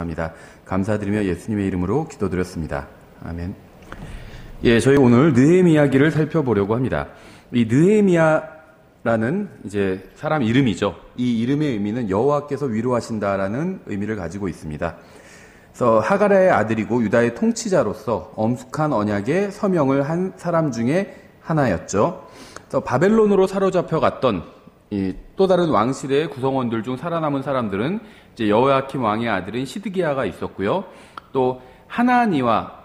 합니다. 감사드리며 예수님의 이름으로 기도드렸습니다. 아멘. 예, 저희 오늘 느헤미야기를 살펴보려고 합니다. 이 느헤미야라는 이제 사람 이름이죠. 이 이름의 의미는 여호와께서 위로하신다라는 의미를 가지고 있습니다. 그래서 하갈의 아들이고 유다의 통치자로서 엄숙한 언약에 서명을 한 사람 중에 하나였죠. 그래서 바벨론으로 사로잡혀 갔던 이 또 다른 왕실의 구성원들 중 살아남은 사람들은 이제 여호야킴 왕의 아들인 시드기야가 있었고요. 또 하나니와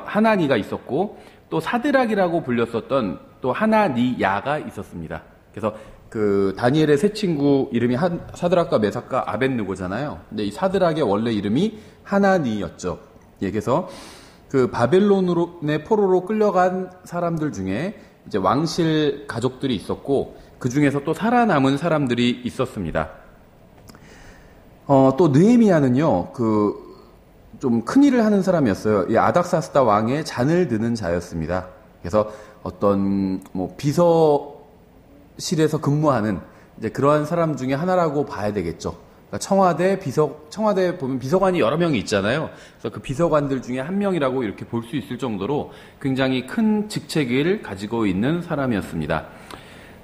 하나니가 있었고, 또 사드락이라고 불렸었던 또 하나니야가 있었습니다. 그래서 다니엘의 세 친구 이름이 사드락과 메삭과 아벳느고잖아요. 근데 이 사드락의 원래 이름이 하나니였죠. 예, 그래서 바벨론의 포로로 끌려간 사람들 중에 이제 왕실 가족들이 있었고, 그 중에서 또 살아남은 사람들이 있었습니다. 또 느헤미야는요, 좀 큰 일을 하는 사람이었어요. 이 아닥사스다 왕의 잔을 드는 자였습니다. 그래서 어떤 비서실에서 근무하는 이제 그러한 사람 중에 하나라고 봐야 되겠죠. 그러니까 청와대에 보면 비서관이 여러 명이 있잖아요. 그래서 그 비서관들 중에 한 명이라고 이렇게 볼 수 있을 정도로 굉장히 큰 직책을 가지고 있는 사람이었습니다.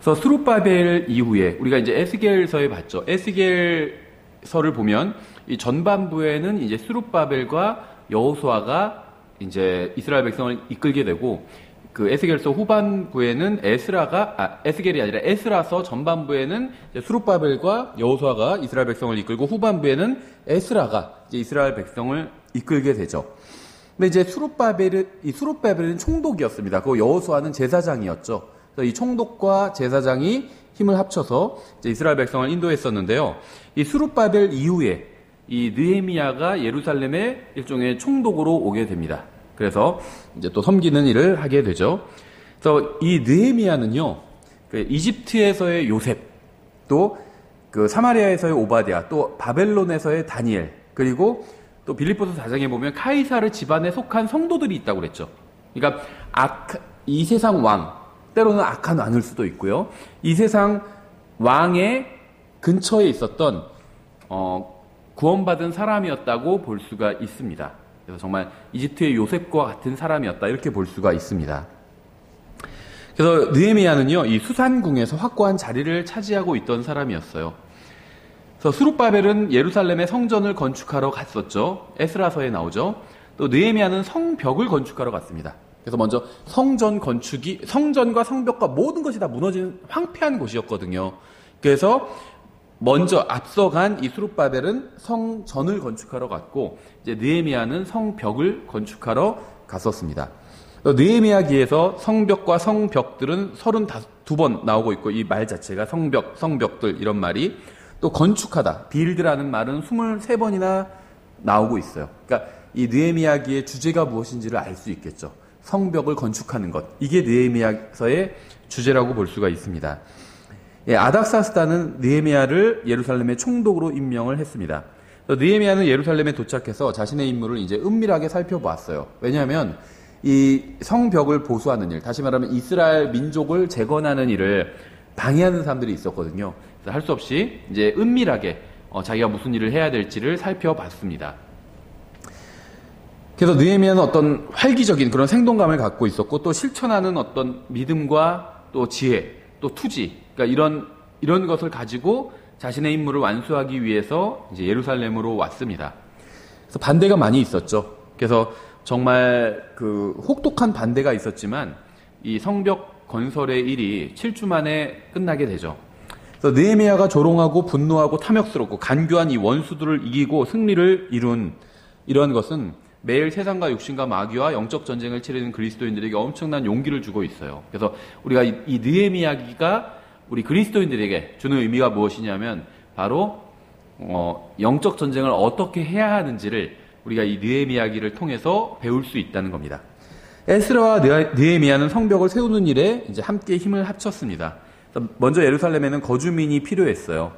그래서 스룹바벨 이후에 우리가 이제 에스겔서에 봤죠. 에스겔서를 보면 이 전반부에는 이제 스룹바벨과 여호수아가 이제 이스라엘 백성을 이끌게 되고, 에스겔서 후반부에는 에스겔이 아니라 에스라서 전반부에는 스룹바벨과 여호수아가 이스라엘 백성을 이끌고, 후반부에는 에스라가 이제 이스라엘 백성을 이끌게 되죠. 근데 이제 스룹바벨은 총독이었습니다. 그 여호수아는 제사장이었죠. 그래서 이 총독과 제사장이 힘을 합쳐서 이제 이스라엘 백성을 인도했었는데요. 이 스룹바벨 이후에 이 느헤미야가 예루살렘의 일종의 총독으로 오게 됩니다. 그래서 이제 또 섬기는 일을 하게 되죠. 그래서 이 느헤미야는요, 이집트에서의 요셉, 또 사마리아에서의 오바댜, 또 바벨론에서의 다니엘, 그리고 또 빌립보서 4장에 보면 카이사르 집안에 속한 성도들이 있다고 그랬죠. 그러니까 이 세상 왕, 때로는 악한 왕일 수도 있고요. 이 세상 왕의 근처에 있었던 구원받은 사람이었다고 볼 수가 있습니다. 그래서 정말 이집트의 요셉과 같은 사람이었다, 이렇게 볼 수가 있습니다. 그래서 느헤미야는요, 이 수산궁에서 확고한 자리를 차지하고 있던 사람이었어요. 그래서 스룹바벨은 예루살렘의 성전을 건축하러 갔었죠. 에스라서에 나오죠. 또 느헤미야는 성벽을 건축하러 갔습니다. 그래서 먼저 성전과 성벽과 모든 것이 다 무너진 황폐한 곳이었거든요. 그래서 먼저 앞서간 이 스룹바벨은 성전을 건축하러 갔고, 이제 느헤미야는 성벽을 건축하러 갔었습니다. 느헤미야기에서 성벽과 성벽들은 32번 나오고 있고, 이 말 자체가 성벽들 이런 말이, 또 건축하다, 빌드라는 말은 23번이나 나오고 있어요. 그러니까 이 느헤미야기의 주제가 무엇인지를 알 수 있겠죠. 성벽을 건축하는 것, 이게 느헤미야서의 주제라고 볼 수가 있습니다. 예, 아닥사스다는 느헤미야를 예루살렘의 총독으로 임명을 했습니다. 느헤미야는 예루살렘에 도착해서 자신의 임무를 이제 은밀하게 살펴보았어요. 왜냐하면 이 성벽을 보수하는 일, 다시 말하면 이스라엘 민족을 재건하는 일을 방해하는 사람들이 있었거든요. 그래서 할 수 없이 이제 은밀하게 자기가 무슨 일을 해야 될지를 살펴봤습니다. 그래서 느헤미야는 어떤 활기적인 그런 생동감을 갖고 있었고, 또 실천하는 어떤 믿음과 또 지혜, 또 투지, 그러니까 이런 것을 가지고 자신의 임무를 완수하기 위해서 이제 예루살렘으로 왔습니다. 그래서 반대가 많이 있었죠. 그래서 정말 혹독한 반대가 있었지만 이 성벽 건설의 일이 7주 만에 끝나게 되죠. 그래서 느헤미야가 조롱하고 분노하고 탐욕스럽고 간교한 이 원수들을 이기고 승리를 이룬 이러한 것은 매일 세상과 육신과 마귀와 영적 전쟁을 치르는 그리스도인들에게 엄청난 용기를 주고 있어요. 그래서 우리가 이 느헤미야기가 우리 그리스도인들에게 주는 의미가 무엇이냐면 바로 영적 전쟁을 어떻게 해야 하는지를 우리가 이 느헤미야기를 통해서 배울 수 있다는 겁니다. 에스라와 느헤미야는 성벽을 세우는 일에 이제 함께 힘을 합쳤습니다. 먼저 예루살렘에는 거주민이 필요했어요.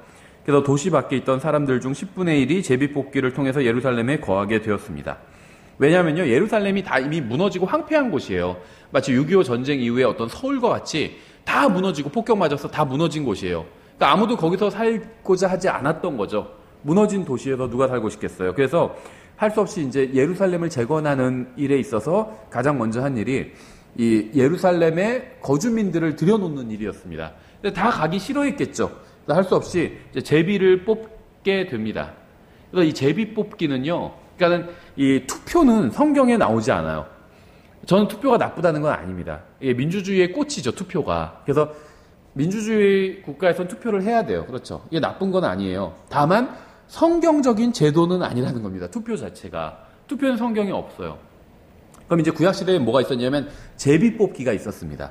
그래서 도시 밖에 있던 사람들 중 10분의 1이 제비뽑기를 통해서 예루살렘에 거하게 되었습니다. 왜냐하면요, 예루살렘이 다 이미 무너지고 황폐한 곳이에요. 마치 6.25 전쟁 이후에 어떤 서울과 같이 다 무너지고 폭격 맞아서 다 무너진 곳이에요. 그러니까 아무도 거기서 살고자 하지 않았던 거죠. 무너진 도시에서 누가 살고 싶겠어요. 그래서 할 수 없이 이제 예루살렘을 재건하는 일에 있어서 가장 먼저 한 일이 이 예루살렘의 거주민들을 들여놓는 일이었습니다. 근데 다 가기 싫어했겠죠. 할 수 없이 이제 제비를 뽑게 됩니다. 그래서 이 제비 뽑기는요, 그러니까는 이 투표는 성경에 나오지 않아요. 저는 투표가 나쁘다는 건 아닙니다. 이게 민주주의의 꽃이죠, 투표가. 그래서 민주주의 국가에선 투표를 해야 돼요. 그렇죠. 이게 나쁜 건 아니에요. 다만 성경적인 제도는 아니라는 겁니다. 투표 자체가. 투표는 성경에 없어요. 그럼 이제 구약시대에 뭐가 있었냐면 제비 뽑기가 있었습니다.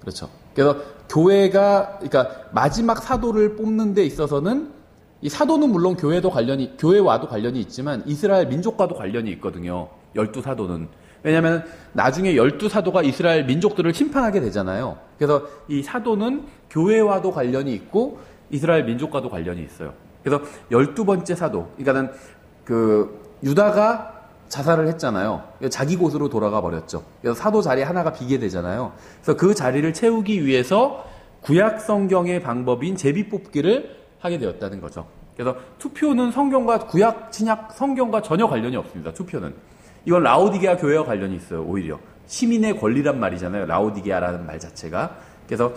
그렇죠. 그래서 그러니까 마지막 사도를 뽑는 데 있어서는 이 사도는 물론 교회와도 관련이 있지만 이스라엘 민족과도 관련이 있거든요. 12사도는. 왜냐하면 나중에 12사도가 이스라엘 민족들을 심판하게 되잖아요. 그래서 이 사도는 교회와도 관련이 있고 이스라엘 민족과도 관련이 있어요. 그래서 12번째 사도, 그러니까는 유다가 자살을 했잖아요. 자기 곳으로 돌아가 버렸죠. 그래서 사도 자리 하나가 비게 되잖아요. 그래서 그 자리를 채우기 위해서 구약 성경의 방법인 제비 뽑기를 하게 되었다는 거죠. 그래서 투표는 성경과 구약 신약 성경과 전혀 관련이 없습니다. 투표는. 이건 라오디게아 교회와 관련이 있어요. 오히려 시민의 권리란 말이잖아요. 라오디게아라는 말 자체가. 그래서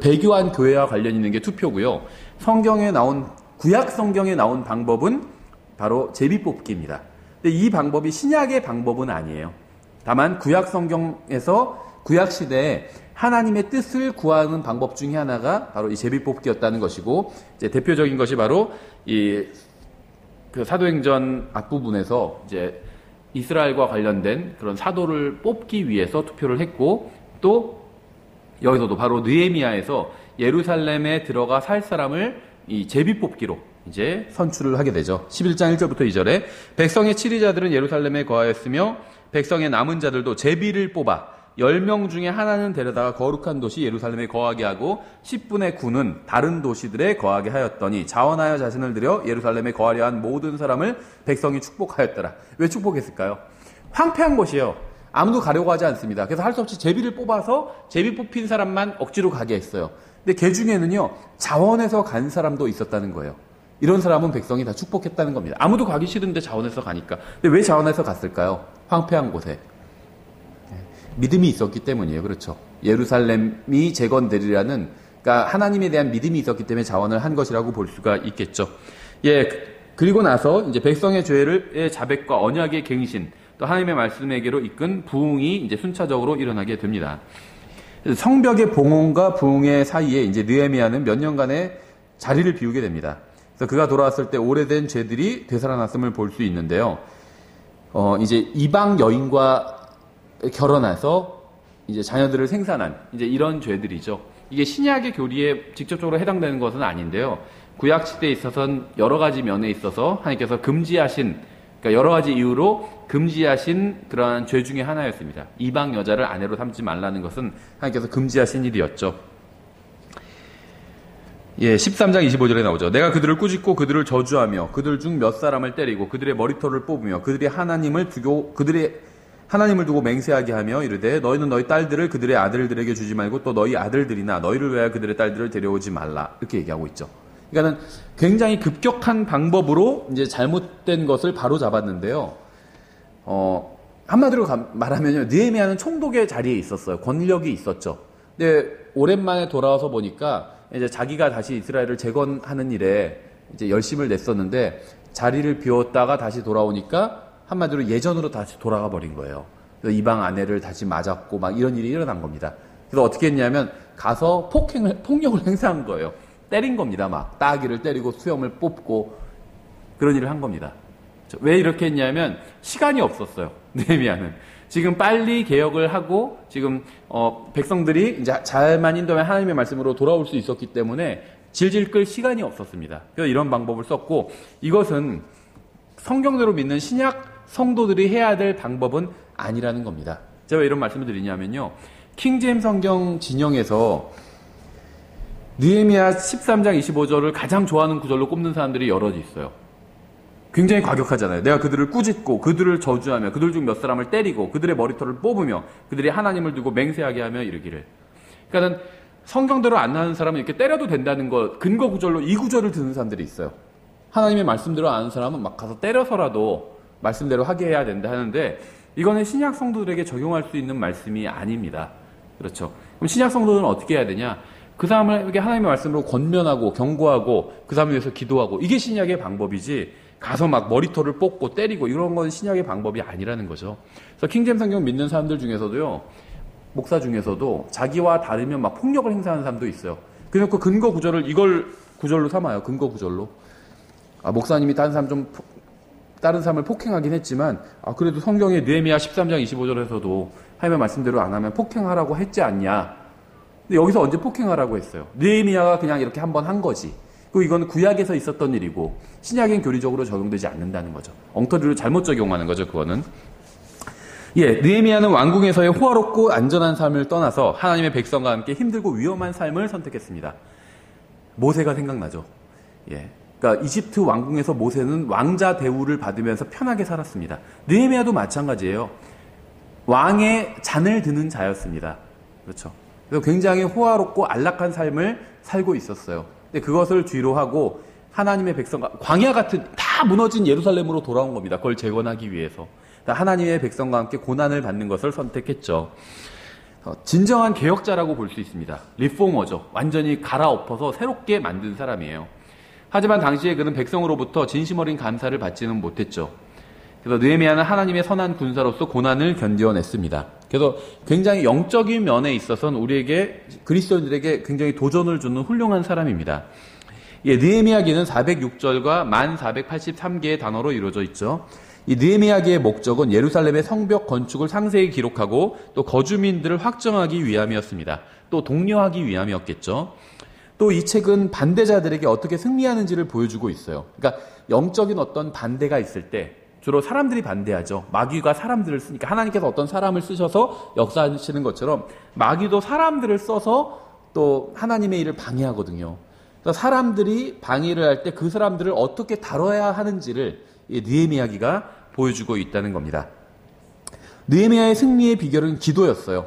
배교한 교회와 관련 있는 게 투표고요. 구약 성경에 나온 방법은 바로 제비 뽑기입니다. 근데 이 방법이 신약의 방법은 아니에요. 다만 구약 성경에서 구약 시대에 하나님의 뜻을 구하는 방법 중에 하나가 바로 이 제비 뽑기였다는 것이고, 이제 대표적인 것이 바로 사도행전 앞부분에서 이제 이스라엘과 관련된 그런 사도를 뽑기 위해서 투표를 했고, 또 여기서도 바로 느헤미야에서 예루살렘에 들어가 살 사람을 이 제비 뽑기로 이제 선출을 하게 되죠. 11장 1절부터 2절에 백성의 치리자들은 예루살렘에 거하였으며 백성의 남은 자들도 제비를 뽑아 10명 중에 하나는 데려다가 거룩한 도시 예루살렘에 거하게 하고 10분의 9는 다른 도시들에 거하게 하였더니 자원하여 자신을 들여 예루살렘에 거하려 한 모든 사람을 백성이 축복하였더라. 왜 축복했을까요? 황폐한 곳이에요. 아무도 가려고 하지 않습니다. 그래서 할 수 없이 제비를 뽑아서 제비 뽑힌 사람만 억지로 가게 했어요. 근데 그 중에는요, 자원해서 간 사람도 있었다는 거예요. 이런 사람은 백성이 다 축복했다는 겁니다. 아무도 가기 싫은데 자원해서 가니까. 근데 왜 자원해서 갔을까요? 황폐한 곳에. 믿음이 있었기 때문이에요. 그렇죠. 예루살렘이 재건되리라는, 그러니까 하나님에 대한 믿음이 있었기 때문에 자원을 한 것이라고 볼 수가 있겠죠. 그리고 나서 이제 백성의 죄의 자백과 언약의 갱신, 또 하나님의 말씀에게로 이끈 부흥이 이제 순차적으로 일어나게 됩니다. 성벽의 봉헌과 부흥의 사이에 이제 느헤미야는 몇 년간의 자리를 비우게 됩니다. 그래서 그가 돌아왔을 때 오래된 죄들이 되살아났음을 볼 수 있는데요. 이제 이방 여인과 결혼해서 이제 자녀들을 생산한 이제 이런 죄들이죠. 이게 신약의 교리에 직접적으로 해당되는 것은 아닌데요. 구약 시대에 있어서는 여러 가지 면에 있어서 하나님께서 금지하신, 그러니까 여러 가지 이유로 금지하신 그러한 죄 중에 하나였습니다. 이방 여자를 아내로 삼지 말라는 것은 하나님께서 금지하신 일이었죠. 13장 25절에 나오죠. 내가 그들을 꾸짖고 그들을 저주하며 그들 중 몇 사람을 때리고 그들의 머리털을 뽑으며 그들의 하나님을 두고 맹세하게 하며 이르되 너희는 너희 딸들을 그들의 아들들에게 주지 말고 또 너희 아들들이나 너희를 위하여 그들의 딸들을 데려오지 말라. 이렇게 얘기하고 있죠. 그러니까는 굉장히 급격한 방법으로 이제 잘못된 것을 바로 잡았는데요. 한마디로 말하면요, 느헤미야는 총독의 자리에 있었어요. 권력이 있었죠. 근데 오랜만에 돌아와서 보니까 이제 자기가 다시 이스라엘을 재건하는 일에 이제 열심을 냈었는데 자리를 비웠다가 다시 돌아오니까 한마디로 예전으로 다시 돌아가 버린 거예요. 그래서 이방 아내를 다시 맞았고 막 이런 일이 일어난 겁니다. 그래서 어떻게 했냐면 가서 폭력을 행사한 거예요. 때린 겁니다. 막 따귀를 때리고 수염을 뽑고 그런 일을 한 겁니다. 왜 이렇게 했냐면 시간이 없었어요. 느헤미야는 지금 빨리 개혁을 하고 지금 백성들이 이제 잘만 인도하면 하나님의 말씀으로 돌아올 수 있었기 때문에 질질 끌 시간이 없었습니다. 그래서 이런 방법을 썼고, 이것은 성경대로 믿는 신약 성도들이 해야 될 방법은 아니라는 겁니다. 제가 왜 이런 말씀을 드리냐면요, 킹제임스 성경 진영에서 느헤미야 13장 25절을 가장 좋아하는 구절로 꼽는 사람들이 여럿 있어요. 굉장히 과격하잖아요. 내가 그들을 꾸짖고 그들을 저주하며 그들 중 몇 사람을 때리고 그들의 머리털을 뽑으며 그들이 하나님을 두고 맹세하게 하며 이르기를. 그러니까는 성경대로 안 하는 사람은 이렇게 때려도 된다는 것, 근거 구절로 이 구절을 드는 사람들이 있어요. 하나님의 말씀대로 아는 사람은 막 가서 때려서라도 말씀대로 하게 해야 된다 하는데, 이거는 신약 성도들에게 적용할 수 있는 말씀이 아닙니다. 그렇죠. 그럼 신약 성도들은 어떻게 해야 되냐? 그 사람에게 하나님의 말씀으로 권면하고 경고하고 그 사람을 위해서 기도하고, 이게 신약의 방법이지, 가서 막 머리털을 뽑고 때리고 이런 건 신약의 방법이 아니라는 거죠. 그래서 킹잼 성경 믿는 사람들 중에서도요, 목사 중에서도 자기와 다르면 막 폭력을 행사하는 사람도 있어요. 그래서 그 근거 구절을 이걸 구절로 삼아요. 근거 구절로. 목사님이 다른 사람을 폭행하긴 했지만, 그래도 성경에 느헤미야 13장 25절에서도 하나님의 말씀대로 안 하면 폭행하라고 했지 않냐. 근데 여기서 언제 폭행하라고 했어요? 느헤미야가 그냥 이렇게 한번 한 거지. 그리고 이건 구약에서 있었던 일이고 신약엔 교리적으로 적용되지 않는다는 거죠. 엉터리로 잘못 적용하는 거죠, 그거는. 느헤미야는 왕궁에서의 호화롭고 안전한 삶을 떠나서 하나님의 백성과 함께 힘들고 위험한 삶을 선택했습니다. 모세가 생각나죠. 그러니까 이집트 왕궁에서 모세는 왕자 대우를 받으면서 편하게 살았습니다. 느헤미야도 마찬가지예요. 왕의 잔을 드는 자였습니다. 그렇죠. 그래서 굉장히 호화롭고 안락한 삶을 살고 있었어요. 근데 그것을 뒤로 하고 하나님의 백성과 광야 같은 다 무너진 예루살렘으로 돌아온 겁니다. 그걸 재건하기 위해서. 하나님의 백성과 함께 고난을 받는 것을 선택했죠. 진정한 개혁자라고 볼 수 있습니다. 리포머죠. 완전히 갈아엎어서 새롭게 만든 사람이에요. 하지만 당시에 그는 백성으로부터 진심 어린 감사를 받지는 못했죠. 그래서 느헤미야는 하나님의 선한 군사로서 고난을 견뎌냈습니다. 그래서 굉장히 영적인 면에 있어서는 우리에게, 그리스도인들에게 굉장히 도전을 주는 훌륭한 사람입니다. 느헤미야기는 406절과 1483개의 단어로 이루어져 있죠. 이 느헤미야기의 목적은 예루살렘의 성벽 건축을 상세히 기록하고 또 거주민들을 확정하기 위함이었습니다. 또 독려하기 위함이었겠죠. 또 이 책은 반대자들에게 어떻게 승리하는지를 보여주고 있어요. 그러니까 영적인 어떤 반대가 있을 때 주로 사람들이 반대하죠. 마귀가 사람들을 쓰니까, 하나님께서 어떤 사람을 쓰셔서 역사하시는 것처럼 마귀도 사람들을 써서 또 하나님의 일을 방해하거든요. 그래서 사람들이 방해를 할 때 그 사람들을 어떻게 다뤄야 하는지를 이 느헤미야기가 보여주고 있다는 겁니다. 느헤미야의 승리의 비결은 기도였어요.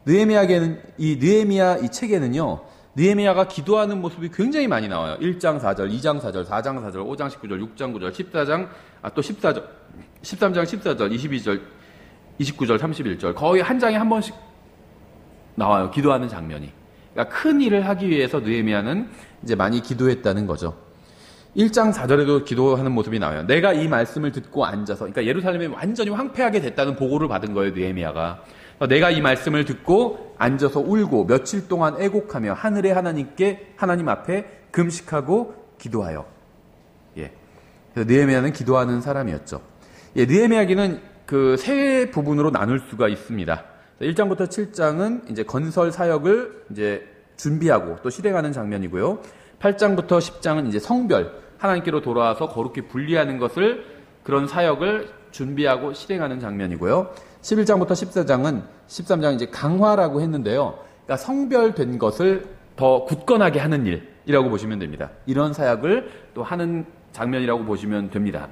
느헤미야 이 책에는요, 느헤미야가 기도하는 모습이 굉장히 많이 나와요. 1장 4절, 2장 4절, 4장 4절, 5장 19절, 6장 9절, 14장, 또 14절, 13장 14절, 22절, 29절, 31절. 거의 한 장에 한 번씩 나와요. 기도하는 장면이. 그러니까 큰 일을 하기 위해서 느헤미야는 이제 많이 기도했다는 거죠. 1장 4절에도 기도하는 모습이 나와요. 내가 이 말씀을 듣고 앉아서, 그러니까 예루살렘이 완전히 황폐하게 됐다는 보고를 받은 거예요, 느헤미야가. 내가 이 말씀을 듣고 앉아서 울고 며칠 동안 애곡하며 하늘의 하나님 앞에 금식하고 기도하여. 그래서 느헤미야는 기도하는 사람이었죠. 느헤미야기는 그 세 부분으로 나눌 수가 있습니다. 1장부터 7장은 이제 건설 사역을 이제 준비하고 또 실행하는 장면이고요. 8장부터 10장은 이제 성별, 하나님께로 돌아와서 거룩히 분리하는 것을, 그런 사역을 준비하고 실행하는 장면이고요. 11장부터 13장은 이제 강화라고 했는데요. 그러니까 성별된 것을 더 굳건하게 하는 일이라고 보시면 됩니다. 이런 사역을 또 하는 장면이라고 보시면 됩니다.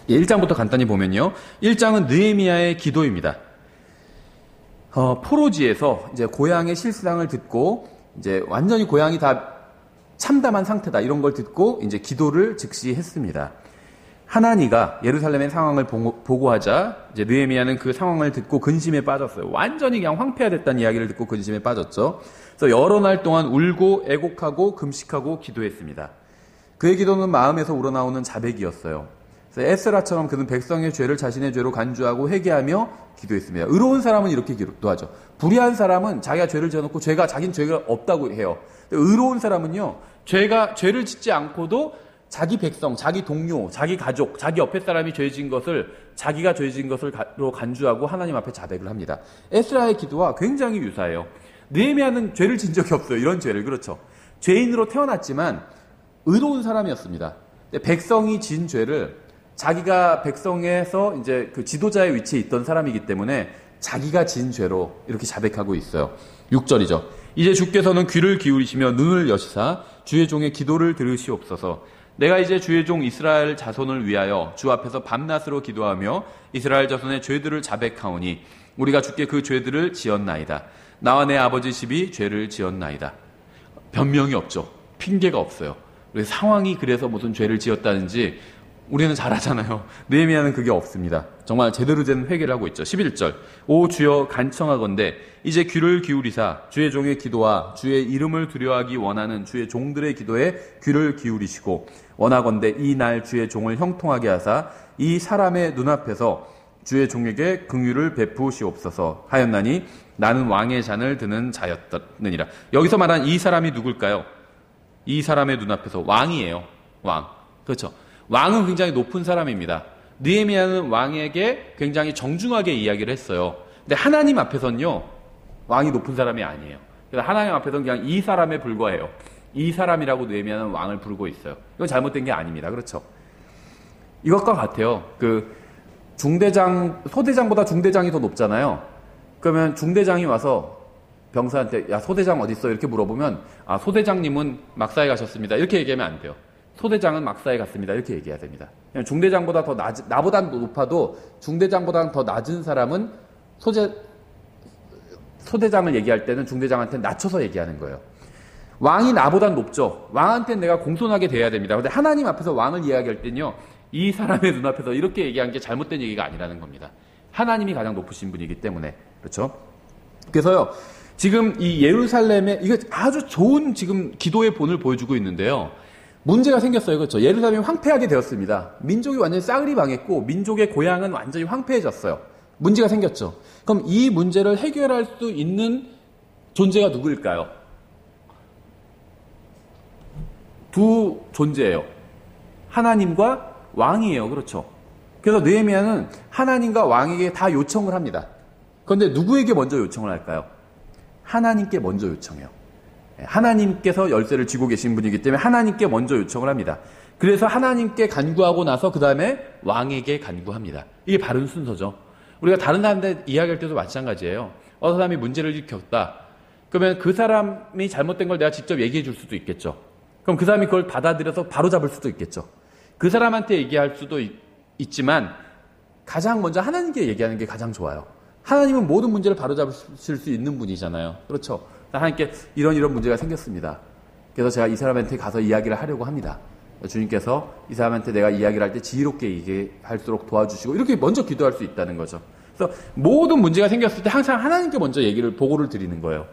1장부터 간단히 보면요. 1장은 느헤미야의 기도입니다. 포로지에서 이제 고향의 실상을 듣고, 이제 완전히 고향이 다 참담한 상태다, 이런 걸 듣고 이제 기도를 즉시 했습니다. 하나니가 예루살렘의 상황을 보고하자 이제 느헤미야는 그 상황을 듣고 근심에 빠졌어요. 완전히 그냥 황폐화됐다는 이야기를 듣고 근심에 빠졌죠. 그래서 여러 날 동안 울고 애곡하고 금식하고 기도했습니다. 그의 기도는 마음에서 우러나오는 자백이었어요. 그래서 에스라처럼 그는 백성의 죄를 자신의 죄로 간주하고 회개하며 기도했습니다. 의로운 사람은 이렇게 기도하죠. 불의한 사람은 자기가 죄를 지어놓고 자기는 죄가 없다고 해요. 의로운 사람은요, 죄를 짓지 않고도 자기 백성, 자기 동료, 자기 가족, 자기 옆에 사람이 죄 지은 것을 자기가 죄 지은 것으로 간주하고 하나님 앞에 자백을 합니다. 에스라의 기도와 굉장히 유사해요. 느헤미야는 죄를 진 적이 없어요. 이런 죄를. 그렇죠. 죄인으로 태어났지만 의로운 사람이었습니다. 백성이 진 죄를 자기가 백성에서 이제 그 지도자의 위치에 있던 사람이기 때문에 자기가 진 죄로 이렇게 자백하고 있어요. 6절이죠. 이제 주께서는 귀를 기울이시며 눈을 여시사 주의 종의 기도를 들으시옵소서. 내가 이제 주의 종 이스라엘 자손을 위하여 주 앞에서 밤낮으로 기도하며 이스라엘 자손의 죄들을 자백하오니 우리가 주께 그 죄들을 지었나이다. 나와 내 아버지 집이 죄를 지었나이다. 변명이 없죠. 핑계가 없어요. 상황이 그래서 무슨 죄를 지었다는지 우리는 잘 아잖아요. 느헤미야는 그게 없습니다. 정말 제대로 된 회개를 하고 있죠. 11절 오 주여 간청하건대 이제 귀를 기울이사 주의 종의 기도와 주의 이름을 두려워하기 원하는 주의 종들의 기도에 귀를 기울이시고 원하건대 이 날 주의 종을 형통하게 하사 이 사람의 눈앞에서 주의 종에게 긍휼을 베푸시옵소서 하였나니 나는 왕의 잔을 드는 자였느니라. 여기서 말한 이 사람이 누굴까요? 이 사람의 눈앞에서 왕이에요. 왕. 그렇죠. 왕은 굉장히 높은 사람입니다. 느헤미야는 왕에게 굉장히 정중하게 이야기를 했어요. 근데 하나님 앞에서는요, 왕이 높은 사람이 아니에요. 그래서 하나님 앞에서는 그냥 이 사람에 불과해요. 이 사람이라고 느헤미야는 왕을 부르고 있어요. 이건 잘못된 게 아닙니다. 그렇죠. 이것과 같아요. 소대장보다 중대장이 더 높잖아요. 그러면 중대장이 와서 병사한테 야 소대장 어디 있어? 이렇게 물어보면 아 소대장님은 막사에 가셨습니다. 이렇게 얘기하면 안 돼요. 소대장은 막사에 갔습니다. 이렇게 얘기해야 됩니다. 중대장보다 더 나보다 높아도 중대장보다 더 낮은 사람은 소대장을 얘기할 때는 중대장한테 낮춰서 얘기하는 거예요. 왕이 나보다 높죠. 왕한테는 내가 공손하게 대해야 됩니다. 근데 하나님 앞에서 왕을 이야기할 때는요. 이 사람의 눈앞에서 이렇게 얘기한 게 잘못된 얘기가 아니라는 겁니다. 하나님이 가장 높으신 분이기 때문에. 그렇죠? 그래서요. 지금 이 예루살렘에 이거 아주 좋은 지금 기도의 본을 보여주고 있는데요. 문제가 생겼어요. 그렇죠? 예루살렘이 황폐하게 되었습니다. 민족이 완전히 싸그리 망했고 민족의 고향은 완전히 황폐해졌어요. 문제가 생겼죠. 그럼 이 문제를 해결할 수 있는 존재가 누구일까요? 두 존재예요. 하나님과 왕이에요. 그렇죠? 그래서 느헤미야는 하나님과 왕에게 다 요청을 합니다. 그런데 누구에게 먼저 요청을 할까요? 하나님께 먼저 요청해요. 하나님께서 열쇠를 쥐고 계신 분이기 때문에 하나님께 먼저 요청을 합니다. 그래서 하나님께 간구하고 나서 그 다음에 왕에게 간구합니다. 이게 바른 순서죠. 우리가 다른 사람한테 이야기할 때도 마찬가지예요. 어떤 사람이 문제를 겪다. 그러면 그 사람이 잘못된 걸 내가 직접 얘기해 줄 수도 있겠죠. 그럼 그 사람이 그걸 받아들여서 바로 잡을 수도 있겠죠. 그 사람한테 얘기할 수도 있지만 가장 먼저 하나님께 얘기하는 게 가장 좋아요. 하나님은 모든 문제를 바로잡으실 수 있는 분이잖아요. 그렇죠? 하나님께 이런 문제가 생겼습니다. 그래서 제가 이 사람한테 가서 이야기를 하려고 합니다. 주님께서 이 사람한테 내가 이야기를 할 때 지혜롭게 얘기할수록 도와주시고 이렇게 먼저 기도할 수 있다는 거죠. 그래서 모든 문제가 생겼을 때 항상 하나님께 먼저 보고를 드리는 거예요.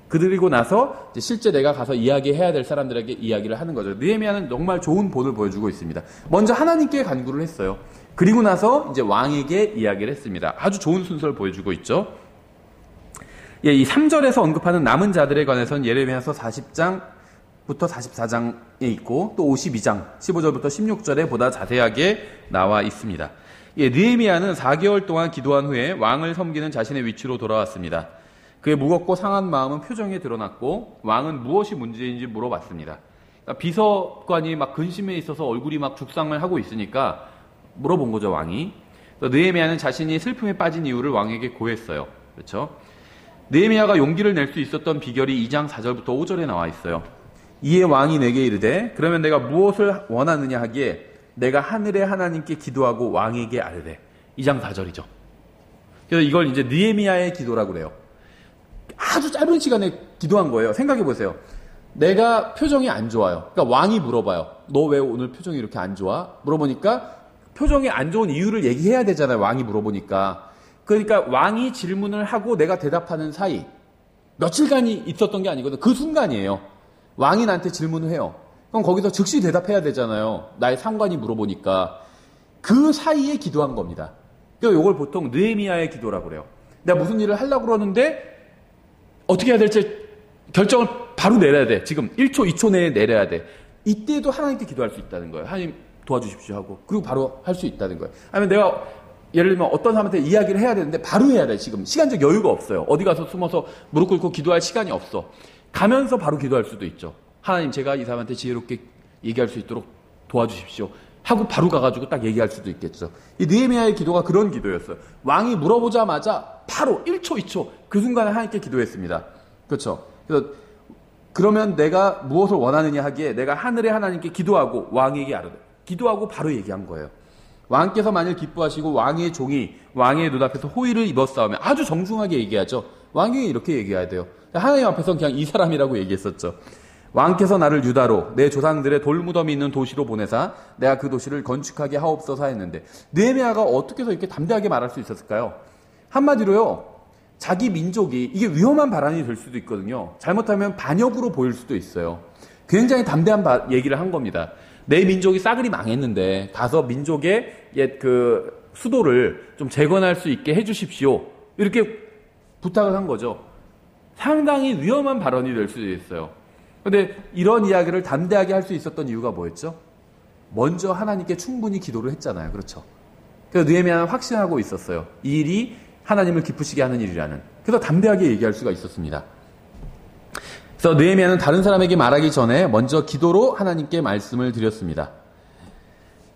그리고 나서 이제 실제 내가 가서 이야기해야 될 사람들에게 이야기를 하는 거죠. 느헤미야는 정말 좋은 본을 보여주고 있습니다. 먼저 하나님께 간구를 했어요. 그리고 나서 이제 왕에게 이야기를 했습니다. 아주 좋은 순서를 보여주고 있죠. 예, 이 3절에서 언급하는 남은 자들에 관해서는 예레미야서 40장부터 44장에 있고 또 52장 15절부터 16절에 보다 자세하게 나와 있습니다. 예, 느헤미야는 4개월 동안 기도한 후에 왕을 섬기는 자신의 위치로 돌아왔습니다. 그의 무겁고 상한 마음은 표정에 드러났고 왕은 무엇이 문제인지 물어봤습니다. 그러니까 비서관이 막 근심에 있어서 얼굴이 막 죽상을 하고 있으니까 물어본 거죠, 왕이. 느헤미야는 자신이 슬픔에 빠진 이유를 왕에게 고했어요. 그렇죠? 느헤미야가 용기를 낼 수 있었던 비결이 2장 4절부터 5절에 나와 있어요. 이에 왕이 내게 이르되 그러면 내가 무엇을 원하느냐 하기에 내가 하늘의 하나님께 기도하고 왕에게 아뢰되 2장 4절이죠. 그래서 이걸 이제 느헤미야의 기도라고 그래요. 아주 짧은 시간에 기도한 거예요. 생각해 보세요. 내가 표정이 안 좋아요. 그러니까 왕이 물어봐요. 너 왜 오늘 표정이 이렇게 안 좋아? 물어보니까 표정이 안 좋은 이유를 얘기해야 되잖아요. 왕이 물어보니까. 그러니까 왕이 질문을 하고 내가 대답하는 사이 며칠간이 있었던 게 아니거든요. 그 순간이에요. 왕이 나한테 질문을 해요. 그럼 거기서 즉시 대답해야 되잖아요. 나의 상관이 물어보니까. 그 사이에 기도한 겁니다. 그러니까 이걸 보통 느헤미야의 기도라고 그래요. 내가 무슨 일을 하려고 그러는데 어떻게 해야 될지 결정을 바로 내려야 돼. 지금 1초, 2초 내에 내려야 돼. 이때도 하나님께 기도할 수 있다는 거예요. 하나님 도와주십시오 하고. 그리고 바로 할 수 있다는 거예요. 아니면 내가 예를 들면 어떤 사람한테 이야기를 해야 되는데 바로 해야 돼. 지금 시간적 여유가 없어요. 어디 가서 숨어서 무릎 꿇고 기도할 시간이 없어. 가면서 바로 기도할 수도 있죠. 하나님 제가 이 사람한테 지혜롭게 얘기할 수 있도록 도와주십시오. 하고 바로 가가지고 딱 얘기할 수도 있겠죠. 이 느헤미야의 기도가 그런 기도였어요. 왕이 물어보자마자 바로 1초, 2초 그 순간에 하나님께 기도했습니다. 그렇죠. 그래서 그러면 내가 무엇을 원하느냐 하기에 내가 하늘의 하나님께 기도하고 왕에게 아뢰되 기도하고 바로 얘기한 거예요. 왕께서 만일 기뻐하시고 왕의 종이 왕의 눈앞에서 호의를 입었사오면 아주 정중하게 얘기하죠. 왕궁이 이렇게 얘기해야 돼요. 하나님 앞에서는 그냥 이 사람이라고 얘기했었죠. 왕께서 나를 유다로 내 조상들의 돌무덤이 있는 도시로 보내사 내가 그 도시를 건축하게 하옵소서 했는데 느헤미야가 어떻게 해서 이렇게 담대하게 말할 수 있었을까요? 한마디로요. 자기 민족이 이게 위험한 발언이 될 수도 있거든요. 잘못하면 반역으로 보일 수도 있어요. 굉장히 담대한 얘기를 한 겁니다. 내 민족이 싸그리 망했는데 가서 민족의 옛 그 수도를 좀 재건할 수 있게 해주십시오. 이렇게 부탁을 한 거죠. 상당히 위험한 발언이 될 수도 있어요. 그런데 이런 이야기를 담대하게 할 수 있었던 이유가 뭐였죠? 먼저 하나님께 충분히 기도를 했잖아요. 그렇죠? 그래서 느헤미야는 확신하고 있었어요. 이 일이 하나님을 기쁘시게 하는 일이라는. 그래서 담대하게 얘기할 수가 있었습니다. 그래서 느헤미야는 다른 사람에게 말하기 전에 먼저 기도로 하나님께 말씀을 드렸습니다.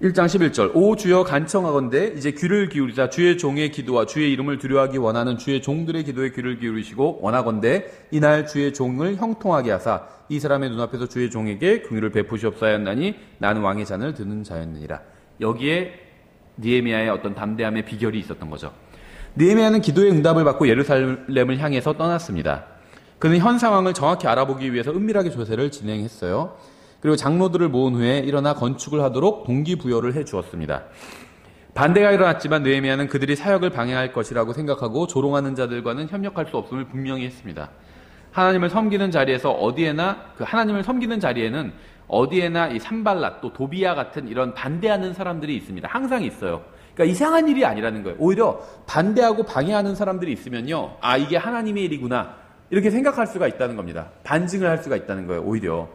1장 11절 오 주여 간청하건대 이제 귀를 기울이사 주의 종의 기도와 주의 이름을 두려워하기 원하는 주의 종들의 기도에 귀를 기울이시고 원하건대 이날 주의 종을 형통하게 하사 이 사람의 눈앞에서 주의 종에게 긍휼을 베푸시옵소서 하였나니 나는 왕의 잔을 드는 자였느니라. 여기에 느헤미야의 어떤 담대함의 비결이 있었던 거죠. 느헤미야는 기도의 응답을 받고 예루살렘을 향해서 떠났습니다. 그는 현 상황을 정확히 알아보기 위해서 은밀하게 조사를 진행했어요. 그리고 장로들을 모은 후에 일어나 건축을 하도록 동기부여를 해주었습니다. 반대가 일어났지만 느헤미야는 그들이 사역을 방해할 것이라고 생각하고 조롱하는 자들과는 협력할 수 없음을 분명히 했습니다. 하나님을 섬기는 자리에서 하나님을 섬기는 자리에는 어디에나 이 산발랏 또 도비야 같은 이런 반대하는 사람들이 있습니다. 항상 있어요. 그러니까 이상한 일이 아니라는 거예요. 오히려 반대하고 방해하는 사람들이 있으면요. 아, 이게 하나님의 일이구나. 이렇게 생각할 수가 있다는 겁니다. 반증을 할 수가 있다는 거예요. 오히려.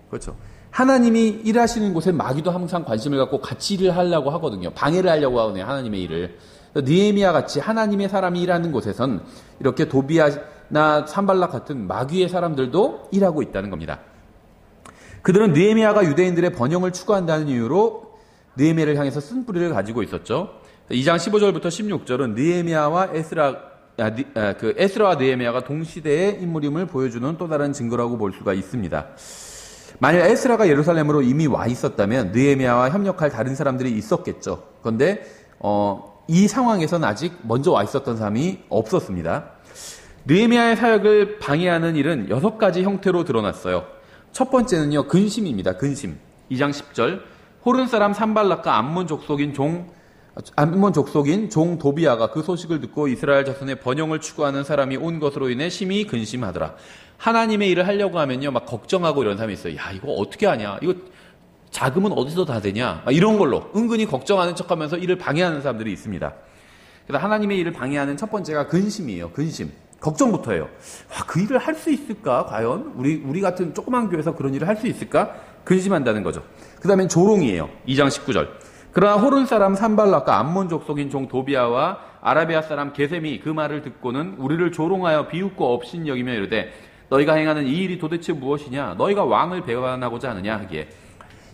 그렇죠. 하나님이 일하시는 곳에 마귀도 항상 관심을 갖고 같이 일을 하려고 하거든요. 방해를 하려고 하거든요. 하나님의 일을. 느헤미야 같이 하나님의 사람이 일하는 곳에선 이렇게 도비야나 산발락 같은 마귀의 사람들도 일하고 있다는 겁니다. 그들은 느헤미야가 유대인들의 번영을 추구한다는 이유로 느헤미야를 향해서 쓴뿌리를 가지고 있었죠. 2장 15절부터 16절은 느헤미야와 에스라와 느헤미야가 동시대의 인물임을 보여주는 또 다른 증거라고 볼 수가 있습니다. 만일 에스라가 예루살렘으로 이미 와 있었다면 느헤미야와 협력할 다른 사람들이 있었겠죠. 그런데 이 상황에서는 아직 먼저 와 있었던 사람이 없었습니다. 느헤미야의 사역을 방해하는 일은 6가지 형태로 드러났어요. 첫 번째는요, 근심입니다. 근심. 2장 10절 호른 사람 산발락과 암몬 족속인 종 도비야가 그 소식을 듣고 이스라엘 자손의 번영을 추구하는 사람이 온 것으로 인해 심히 근심하더라. 하나님의 일을 하려고 하면요, 막 걱정하고 이런 사람이 있어요. 야, 이거 어떻게 하냐? 이거 자금은 어디서 다 되냐? 이런 걸로 은근히 걱정하는 척하면서 일을 방해하는 사람들이 있습니다. 그래서 하나님의 일을 방해하는 첫 번째가 근심이에요. 근심. 걱정부터예요. 와, 그 일을 할 수 있을까? 과연 우리 같은 조그만 교회에서 그런 일을 할 수 있을까? 근심한다는 거죠. 그 다음엔 조롱이에요. 2장 19절. 그러나 호른 사람 산발락과 암몬 족속인 종 도비야와 아라비아 사람 게셈이 그 말을 듣고는 우리를 조롱하여 비웃고 업신여기며 이르되 너희가 행하는 이 일이 도대체 무엇이냐? 너희가 왕을 배반하고자 하느냐? 하기에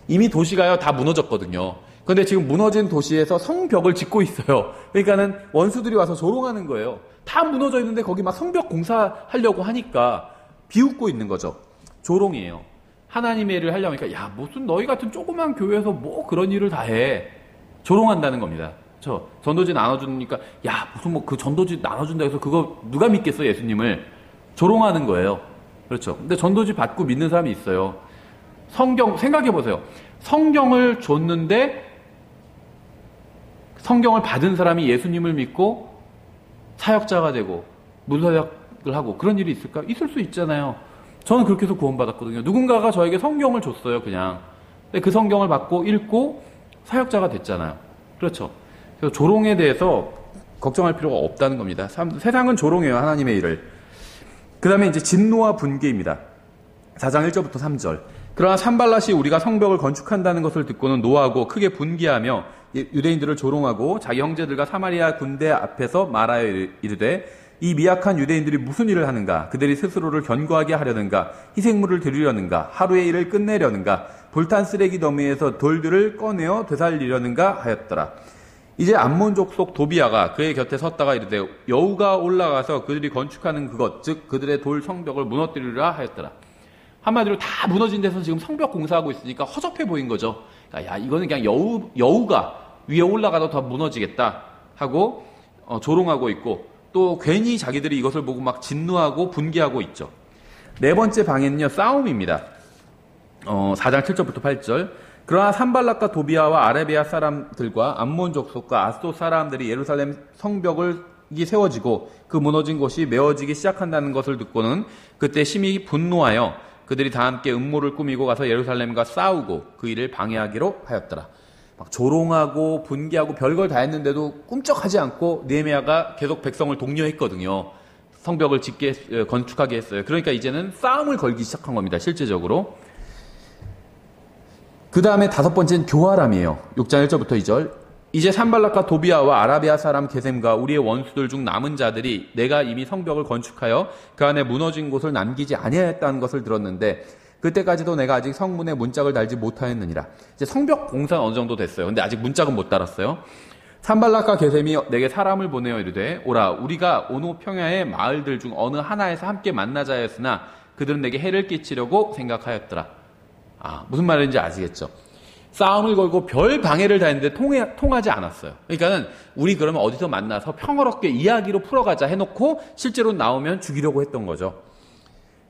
이미 도시가요 다 무너졌거든요. 그런데 지금 무너진 도시에서 성벽을 짓고 있어요. 그러니까는 원수들이 와서 조롱하는 거예요. 다 무너져 있는데 거기 막 성벽 공사하려고 하니까 비웃고 있는 거죠. 조롱이에요. 하나님의 일을 하려고 하니까 야, 무슨 너희 같은 조그만 교회에서 뭐 그런 일을 다 해. 조롱한다는 겁니다. 전도지 나눠주니까 야, 무슨 뭐 그 전도지 나눠준다 해서 그거 누가 믿겠어, 예수님을. 조롱하는 거예요. 그렇죠. 근데 전도지 받고 믿는 사람이 있어요. 성경 생각해 보세요. 성경을 줬는데 성경을 받은 사람이 예수님을 믿고 사역자가 되고 무사역을 하고 그런 일이 있을까? 있을 수 있잖아요. 저는 그렇게 해서 구원받았거든요. 누군가가 저에게 성경을 줬어요, 그냥. 근데 그 성경을 받고 읽고 사역자가 됐잖아요. 그렇죠. 그래서 조롱에 대해서 걱정할 필요가 없다는 겁니다. 세상은 조롱해요, 하나님의 일을. 그 다음에 이제 진노와 분개입니다. 4장 1절부터 3절. 그러나 산발랏이 우리가 성벽을 건축한다는 것을 듣고는 노하고 크게 분개하며 유대인들을 조롱하고 자기 형제들과 사마리아 군대 앞에서 말하여 이르되 이 미약한 유대인들이 무슨 일을 하는가? 그들이 스스로를 견고하게 하려는가? 희생물을 드리려는가? 하루의 일을 끝내려는가? 불탄 쓰레기 더미에서 돌들을 꺼내어 되살리려는가? 하였더라. 이제 암몬 족속 도비야가 그의 곁에 섰다가 이르되 여우가 올라가서 그들이 건축하는 그것 즉 그들의 돌 성벽을 무너뜨리리라 하였더라. 한마디로 다 무너진 데서 지금 성벽 공사하고 있으니까 허접해 보인 거죠. 야, 이거는 그냥 여우가 위에 올라가도 더 무너지겠다 하고 조롱하고 있고 또 괜히 자기들이 이것을 보고 막 진노하고 분개하고 있죠. 네 번째 방해는요, 싸움입니다. 4장 7절부터 8절. 그러나 산발락과 도비아와 아라비아 사람들과 암몬 족속과 아스돗 사람들이 예루살렘 성벽이 세워지고 그 무너진 곳이 메워지기 시작한다는 것을 듣고는 그때 심히 분노하여 그들이 다 함께 음모를 꾸미고 가서 예루살렘과 싸우고 그 일을 방해하기로 하였더라. 막 조롱하고 분개하고 별걸 다 했는데도 꿈쩍하지 않고 느헤미야가 계속 백성을 독려했거든요. 성벽을 건축하게 했어요. 그러니까 이제는 싸움을 걸기 시작한 겁니다. 실제적으로. 그 다음에 다섯 번째는 교활함이에요. 6장 1절부터 2절. 이제 산발락과 도비아와 아라비아 사람 게셈과 우리의 원수들 중 남은 자들이 내가 이미 성벽을 건축하여 그 안에 무너진 곳을 남기지 아니하였다는 것을 들었는데 그때까지도 내가 아직 성문에 문짝을 달지 못하였느니라. 이제 성벽 공사는 어느 정도 됐어요. 근데 아직 문짝은 못 달았어요. 산발락과 게셈이 내게 사람을 보내어 이르되 오라 우리가 오노 평야의 마을들 중 어느 하나에서 함께 만나자 하였으나 그들은 내게 해를 끼치려고 생각하였더라. 무슨 말인지 아시겠죠? 싸움을 걸고 별 방해를 다 했는데 통하지 않았어요. 그러니까는 우리 그러면 어디서 만나서 평화롭게 이야기로 풀어가자 해놓고 실제로 나오면 죽이려고 했던 거죠.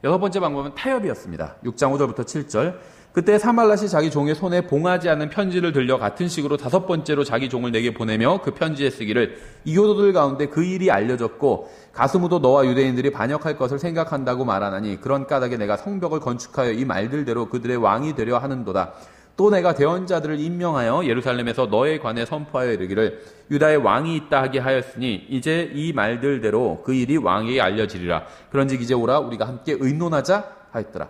여섯 번째 방법은 타협이었습니다. 6장 5절부터 7절. 그때 산발랏이 자기 종의 손에 봉하지 않은 편지를 들려 같은 식으로 다섯 번째로 자기 종을 내게 보내며 그 편지에 쓰기를 이교도들 가운데 그 일이 알려졌고 가스무도 너와 유대인들이 반역할 것을 생각한다고 말하나니 그런 까닭에 내가 성벽을 건축하여 이 말들대로 그들의 왕이 되려 하는도다. 또 내가 대언자들을 임명하여 예루살렘에서 너에 관해 선포하여 이르기를 유다의 왕이 있다 하게 하였으니 이제 이 말들대로 그 일이 왕에게 알려지리라. 그런즉 이제 오라 우리가 함께 의논하자 하였더라.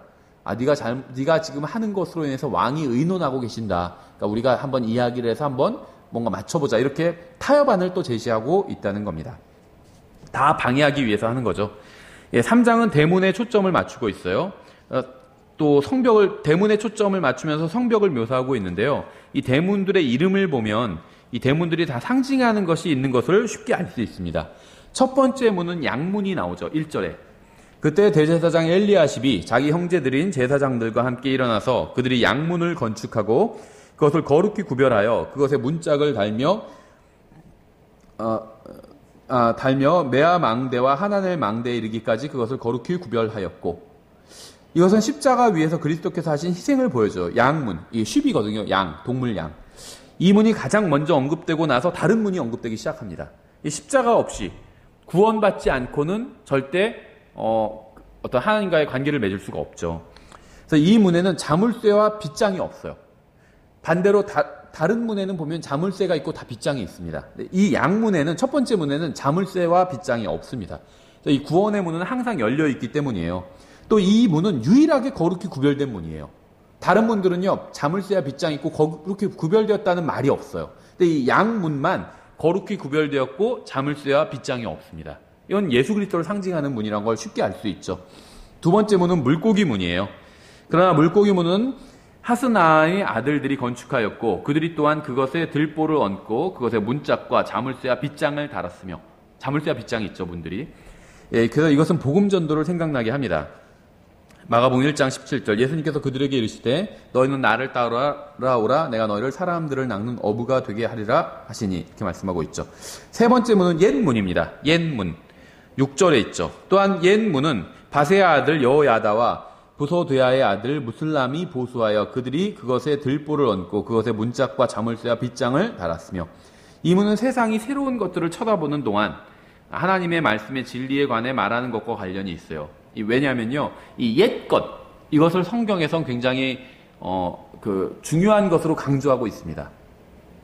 네가 지금 하는 것으로 인해서 왕이 의논하고 계신다. 그러니까 우리가 한번 이야기를 해서 한번 뭔가 맞춰보자. 이렇게 타협안을 또 제시하고 있다는 겁니다. 다 방해하기 위해서 하는 거죠. 3장은 대문에 초점을 맞추고 있어요. 또 대문에 초점을 맞추면서 성벽을 묘사하고 있는데요. 이 대문들의 이름을 보면 이 대문들이 다 상징하는 것이 있는 것을 쉽게 알 수 있습니다. 첫 번째 문은 양문이 나오죠. 1절에. 그때 대제사장 엘리야십이 자기 형제들인 제사장들과 함께 일어나서 그들이 양문을 건축하고 그것을 거룩히 구별하여 그것에 문짝을 달며 메아 망대와 하나넬 망대에 이르기까지 그것을 거룩히 구별하였고 이것은 십자가 위에서 그리스도께서 하신 희생을 보여줘요. 양문, 이게 쉽이거든요. 동물 양. 이 문이 가장 먼저 언급되고 나서 다른 문이 언급되기 시작합니다. 이 십자가 없이 구원받지 않고는 절대 어떤 하나님과의 관계를 맺을 수가 없죠. 그래서 이 문에는 자물쇠와 빗장이 없어요. 반대로 다른 문에는 보면 자물쇠가 있고 다 빗장이 있습니다. 이 양문에는 첫 번째 문에는 자물쇠와 빗장이 없습니다. 이 구원의 문은 항상 열려 있기 때문이에요. 또 이 문은 유일하게 거룩히 구별된 문이에요. 다른 문들은요 자물쇠와 빗장이 있고 그렇게 구별되었다는 말이 없어요. 근데 이 양문만 거룩히 구별되었고 자물쇠와 빗장이 없습니다. 이건 예수 그리스도를 상징하는 문이라는 걸 쉽게 알 수 있죠. 두 번째 문은 물고기 문이에요. 그러나 물고기 문은 하스나의 아들들이 건축하였고 그들이 또한 그것에 들보를 얹고 그것에 문짝과 자물쇠와 빗장을 달았으며 자물쇠와 빗장이 있죠 문들이. 그래서 이것은 복음 전도를 생각나게 합니다. 마가복음 1장 17절 예수님께서 그들에게 이르시되 너희는 나를 따라오라 내가 너희를 사람들을 낚는 어부가 되게 하리라 하시니 이렇게 말씀하고 있죠. 세 번째 문은 옛문입니다. 옛문 6절에 있죠. 또한 옛문은 바세야 아들 여호야다와 부소드야의 아들 무슬람이 보수하여 그들이 그것에 들보를 얹고 그것에 문짝과 자물쇠와 빗장을 달았으며 이 문은 세상이 새로운 것들을 쳐다보는 동안 하나님의 말씀의 진리에 관해 말하는 것과 관련이 있어요. 왜냐하면요, 이 옛것 이것을 성경에선 굉장히 중요한 것으로 강조하고 있습니다.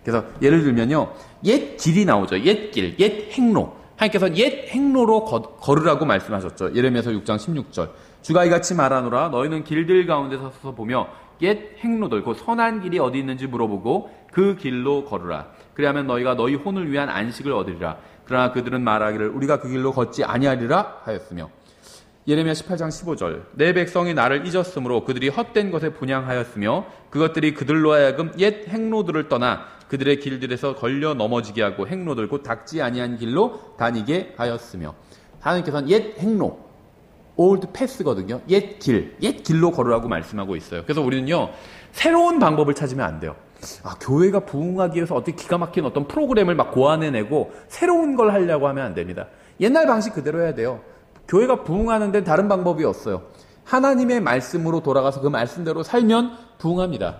그래서 예를 들면요, 옛 길이 나오죠. 옛 길, 옛 행로. 하나님께서는 옛 행로로 걸으라고 말씀하셨죠. 예레미야서 6장 16절. 주가 이같이 말하노라 너희는 길들 가운데 서서 보며 옛 행로들 그 선한 길이 어디 있는지 물어보고 그 길로 걸으라. 그리하면 너희가 너희 혼을 위한 안식을 얻으리라. 그러나 그들은 말하기를 우리가 그 길로 걷지 아니하리라 하였으며 예레미야 18장 15절 내 백성이 나를 잊었으므로 그들이 헛된 것에 분향하였으며 그것들이 그들로 하여금 옛 행로들을 떠나 그들의 길들에서 걸려 넘어지게 하고 행로들 곧 닦지 아니한 길로 다니게 하였으며 하나님께서는 옛 행로 old path거든요. 옛 길로 걸으라고 말씀하고 있어요. 그래서 우리는요 새로운 방법을 찾으면 안 돼요. 교회가 부흥하기 위해서 어떻게 기가 막힌 어떤 프로그램을 막 고안해내고 새로운 걸 하려고 하면 안 됩니다. 옛날 방식 그대로 해야 돼요. 교회가 부흥하는 데는 다른 방법이 없어요. 하나님의 말씀으로 돌아가서 그 말씀대로 살면 부흥합니다.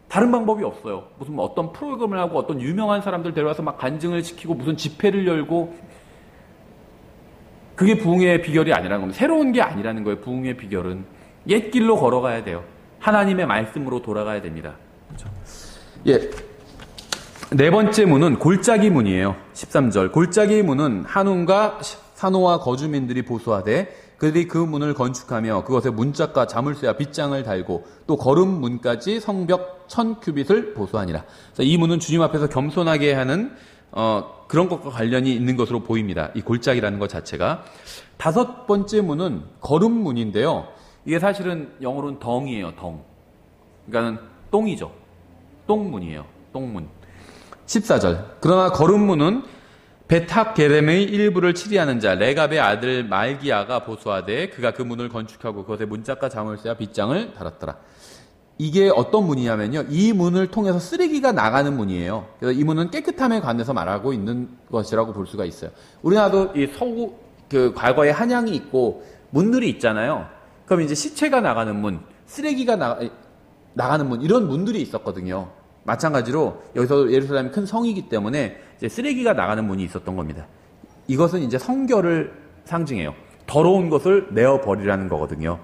다른 방법이 없어요. 무슨 어떤 프로그램을 하고 어떤 유명한 사람들 데려와서 막 간증을 시키고 무슨 집회를 열고, 그게 부흥의 비결이 아니라는 겁니다. 새로운 게 아니라는 거예요. 부흥의 비결은 옛 길로 걸어가야 돼요. 하나님의 말씀으로 돌아가야 됩니다. 그렇죠? 예. 네 번째 문은 골짜기 문이에요. 13절. 골짜기 문은 한운과 산호와 거주민들이 보수하되 그들이 그 문을 건축하며 그것에 문짝과 자물쇠와 빗장을 달고 또 거름문까지 성벽 1000규빗을 보수하니라. 이 문은 주님 앞에서 겸손하게 하는 그런 것과 관련이 있는 것으로 보입니다. 이 골짜기라는 것 자체가. 다섯 번째 문은 거름문인데요. 이게 사실은 영어로는 덩이에요. 덩. 그러니까 똥이죠. 똥문이에요. 똥문. 14절. 그러나 거름문은 베탁게렘의 일부를 치리하는 자 레갑의 아들 말기야가 보수하되 그가 그 문을 건축하고 그것에 문짝과 자물쇠와 빗장을 달았더라. 이게 어떤 문이냐면요. 이 문을 통해서 쓰레기가 나가는 문이에요. 그래서 이 문은 깨끗함에 관해서 말하고 있는 것이라고 볼 수가 있어요. 우리나라도 이 과거에 한양이 있고 문들이 있잖아요. 그럼 이제 시체가 나가는 문, 쓰레기가 나가는 문, 이런 문들이 있었거든요. 마찬가지로 여기서 예루살렘이 큰 성이기 때문에 이제 쓰레기가 나가는 문이 있었던 겁니다. 이것은 이제 성결을 상징해요. 더러운 것을 내어 버리라는 거거든요.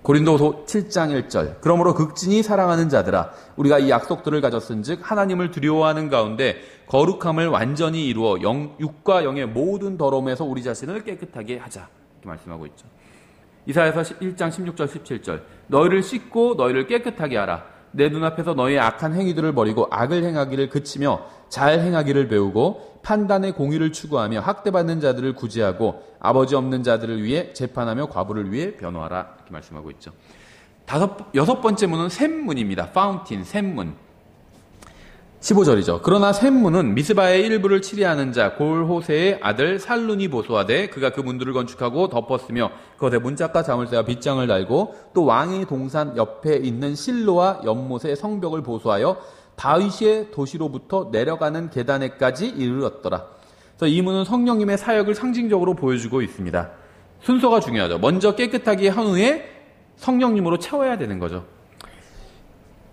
고린도서 7장 1절. 그러므로 극진히 사랑하는 자들아 우리가 이 약속들을 가졌은즉 하나님을 두려워하는 가운데 거룩함을 완전히 이루어 육과 영의 모든 더러움에서 우리 자신을 깨끗하게 하자. 이렇게 말씀하고 있죠. 이사야서 1장 16절 17절. 너희를 씻고 너희를 깨끗하게 하라. 내 눈앞에서 너희의 악한 행위들을 버리고 악을 행하기를 그치며 잘 행하기를 배우고 판단의 공의를 추구하며 학대받는 자들을 구제하고 아버지 없는 자들을 위해 재판하며 과부를 위해 변호하라. 이렇게 말씀하고 있죠. 여섯 번째 문은 샘문입니다. 파운틴, 샘문. 15절이죠. 그러나 샘문은 미스바의 일부를 치리하는 자 골호세의 아들 살룬이 보수하되 그가 그 문들을 건축하고 덮었으며 그것에 문짝과 자물쇠와 빗장을 달고 또 왕의 동산 옆에 있는 실로와 연못의 성벽을 보수하여 다윗의 도시로부터 내려가는 계단에까지 이르렀더라. 그래서 이 문은 성령님의 사역을 상징적으로 보여주고 있습니다. 순서가 중요하죠. 먼저 깨끗하게 한 후에 성령님으로 채워야 되는 거죠.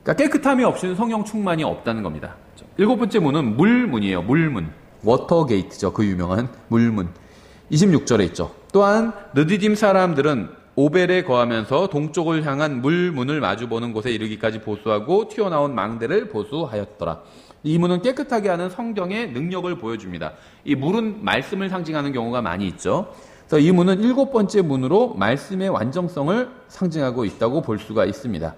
그러니까 깨끗함이 없이는 성령 충만이 없다는 겁니다. 일곱 번째 문은 물문이에요. 물문. 워터게이트죠. 그 유명한 물문. 26절에 있죠. 또한 느디딤 사람들은 오벨에 거하면서 동쪽을 향한 물문을 마주보는 곳에 이르기까지 보수하고 튀어나온 망대를 보수하였더라. 이 문은 깨끗하게 하는 성경의 능력을 보여줍니다. 이 물은 말씀을 상징하는 경우가 많이 있죠. 그래서 이 문은 일곱 번째 문으로 말씀의 완전성을 상징하고 있다고 볼 수가 있습니다.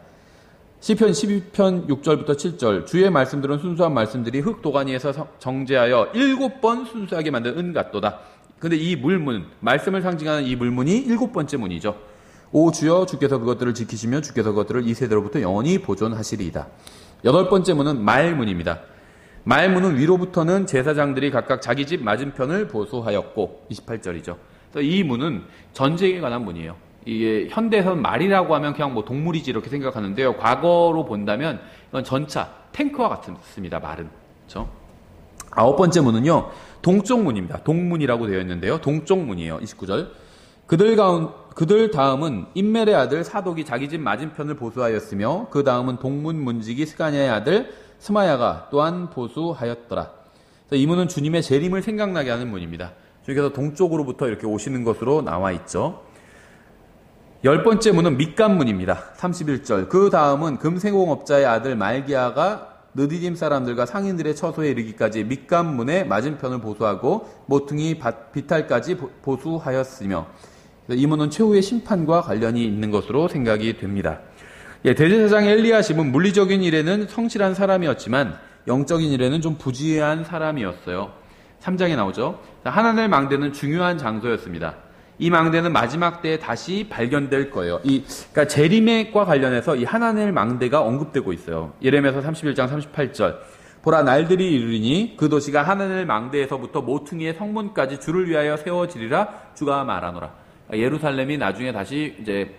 시편 12편 6절부터 7절. 주의 말씀들은 순수한 말씀들이 흙 도가니에서 정제하여 7번 순수하게 만든 은 같도다. 근데 이 물문, 말씀을 상징하는 이 물문이 7번째 문이죠. 오 주여 주께서 그것들을 지키시며 주께서 그것들을 이 세대로부터 영원히 보존하시리이다. 8번째 문은 말문입니다. 말문은 위로부터는 제사장들이 각각 자기 집 맞은편을 보수하였고 28절이죠. 이 문은 전쟁에 관한 문이에요. 이게 현대에서는 말이라고 하면 그냥 뭐 동물이지 이렇게 생각하는데요. 과거로 본다면 이건 전차, 탱크와 같습니다. 말은. 그렇죠? 9번째 문은요. 동쪽 문입니다. 동문이라고 되어 있는데요. 동쪽 문이에요. 29절. 그들 다음은 인멜의 아들 사독이 자기 집 맞은편을 보수하였으며 그 다음은 동문 문지기 스가냐의 아들 스마야가 또한 보수하였더라. 이 문은 주님의 재림을 생각나게 하는 문입니다. 주께서 동쪽으로부터 이렇게 오시는 것으로 나와 있죠. 10번째 문은 밑간문입니다. 31절. 그 다음은 금세공업자의 아들 말기야가 느디딤 사람들과 상인들의 처소에 이르기까지 밑간문의 맞은편을 보수하고 모퉁이 비탈까지 보수하였으며 이 문은 최후의 심판과 관련이 있는 것으로 생각이 됩니다. 대제사장 엘리야십은 물리적인 일에는 성실한 사람이었지만 영적인 일에는 좀 부지한 사람이었어요. 3장에 나오죠. 하나넬 망대는 중요한 장소였습니다. 이 망대는 마지막 때에 다시 발견될 거예요. 그러니까 재림과 관련해서 이 하나넬 망대가 언급되고 있어요. 예레미야서 31장 38절. 보라 날들이 이르리니 그 도시가 하나넬 망대에서부터 모퉁이의 성문까지 주를 위하여 세워지리라 주가 말하노라. 예루살렘이 나중에 다시 이제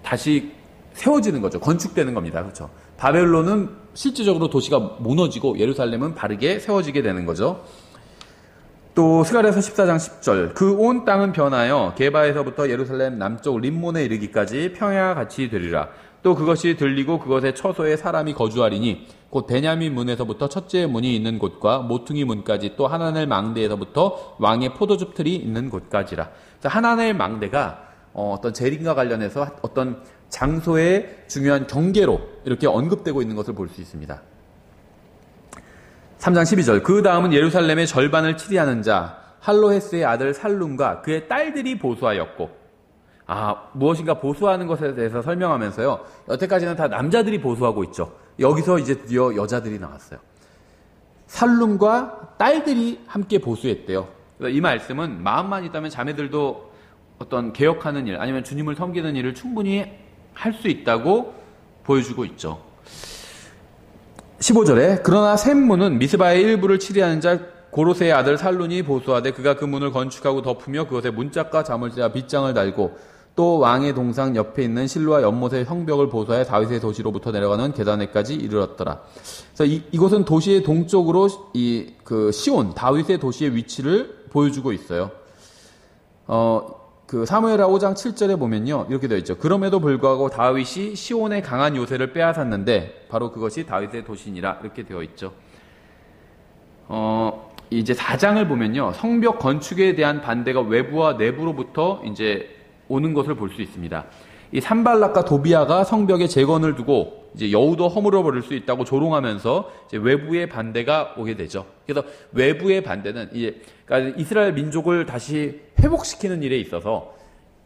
다시 세워지는 거죠. 건축되는 겁니다. 그렇죠? 바벨론은 실질적으로 도시가 무너지고 예루살렘은 바르게 세워지게 되는 거죠. 또 스가랴서 14장 10절 그 온 땅은 변하여 게바에서부터 예루살렘 남쪽 림몬에 이르기까지 평야와 같이 되리라. 또 그것이 들리고 그것의 처소에 사람이 거주하리니 곧 베냐민 문에서부터 첫째 문이 있는 곳과 모퉁이 문까지 또 하나넬 망대에서부터 왕의 포도즙 틀이 있는 곳까지라. 하나넬 망대가 어떤 재림과 관련해서 어떤 장소의 중요한 경계로 이렇게 언급되고 있는 것을 볼 수 있습니다. 3장 12절 그 다음은 예루살렘의 절반을 치리하는 자 할로헤스의 아들 살룸과 그의 딸들이 보수하였고, 무엇인가 보수하는 것에 대해서 설명하면서요, 여태까지는 다 남자들이 보수하고 있죠. 여기서 이제 드디어 여자들이 나왔어요. 살룸과 딸들이 함께 보수했대요. 이 말씀은 마음만 있다면 자매들도 어떤 개혁하는 일 아니면 주님을 섬기는 일을 충분히 할 수 있다고 보여주고 있죠. 15절에 그러나 샘문은 미스바의 일부를 치리하는 자 고로세의 아들 살룬이 보수하되 그가 그 문을 건축하고 덮으며 그것에 문짝과 자물쇠와 빗장을 달고 또 왕의 동상 옆에 있는 실로와 연못의 성벽을 보수하여 다윗의 도시로부터 내려가는 계단에까지 이르렀더라. 그래서 이곳은 도시의 동쪽으로 시온 다윗의 도시의 위치를 보여주고 있어요. 그 사무엘하 5장 7절에 보면요, 이렇게 되어 있죠. 그럼에도 불구하고 다윗이 시온의 강한 요새를 빼앗았는데 바로 그것이 다윗의 도시니라, 이렇게 되어 있죠. 이제 4장을 보면요, 성벽 건축에 대한 반대가 외부와 내부로부터 이제 오는 것을 볼 수 있습니다. 이 산발락과 도비아가 성벽에 재건을 두고 이제 여우도 허물어 버릴 수 있다고 조롱하면서 이제 외부의 반대가 오게 되죠. 그래서 외부의 반대는 그러니까 이스라엘 민족을 다시 회복시키는 일에 있어서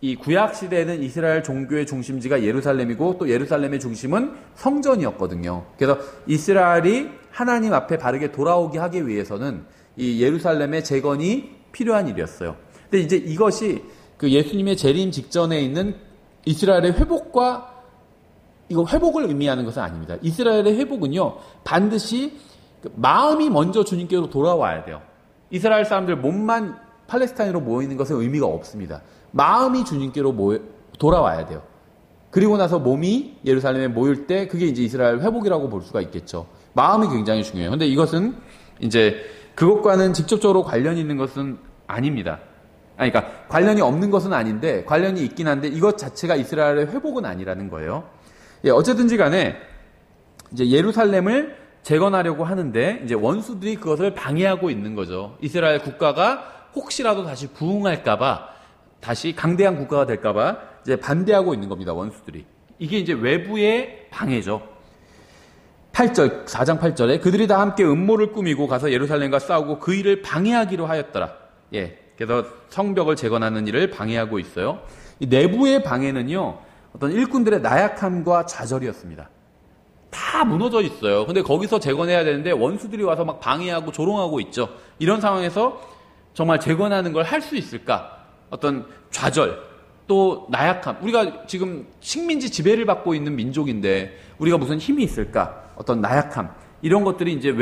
이 구약 시대에는 이스라엘 종교의 중심지가 예루살렘이고 또 예루살렘의 중심은 성전이었거든요. 그래서 이스라엘이 하나님 앞에 바르게 돌아오게 하기 위해서는 이 예루살렘의 재건이 필요한 일이었어요. 근데 이제 이것이 그 예수님의 재림 직전에 있는 이스라엘의 회복과 이거 회복을 의미하는 것은 아닙니다. 이스라엘의 회복은요, 반드시 마음이 먼저 주님께로 돌아와야 돼요. 이스라엘 사람들 몸만 팔레스타인으로 모이는 것은 의미가 없습니다. 마음이 주님께로 돌아와야 돼요. 그리고 나서 몸이 예루살렘에 모일 때 그게 이제 이스라엘 회복이라고 볼 수가 있겠죠. 마음이 굉장히 중요해요. 근데 이것은 이제 그것과는 직접적으로 관련이 있는 것은 아닙니다. 그러니까 관련이 없는 것은 아닌데 관련이 있긴 한데 이것 자체가 이스라엘의 회복은 아니라는 거예요. 어쨌든지 간에 이제 예루살렘을 재건하려고 하는데 이제 원수들이 그것을 방해하고 있는 거죠. 이스라엘 국가가 혹시라도 다시 부흥할까봐, 다시 강대한 국가가 될까봐 이제 반대하고 있는 겁니다, 원수들이. 이게 이제 외부의 방해죠. 8절, 4장 8절에 그들이 다 함께 음모를 꾸미고 가서 예루살렘과 싸우고 그 일을 방해하기로 하였더라. 그래서 성벽을 재건하는 일을 방해하고 있어요. 이 내부의 방해는요, 어떤 일꾼들의 나약함과 좌절이었습니다. 다 무너져 있어요. 근데 거기서 재건해야 되는데 원수들이 와서 막 방해하고 조롱하고 있죠. 이런 상황에서 정말 재건하는 걸 할 수 있을까? 어떤 좌절, 또 나약함. 우리가 지금 식민지 지배를 받고 있는 민족인데 우리가 무슨 힘이 있을까? 어떤 나약함. 이런 것들이 이제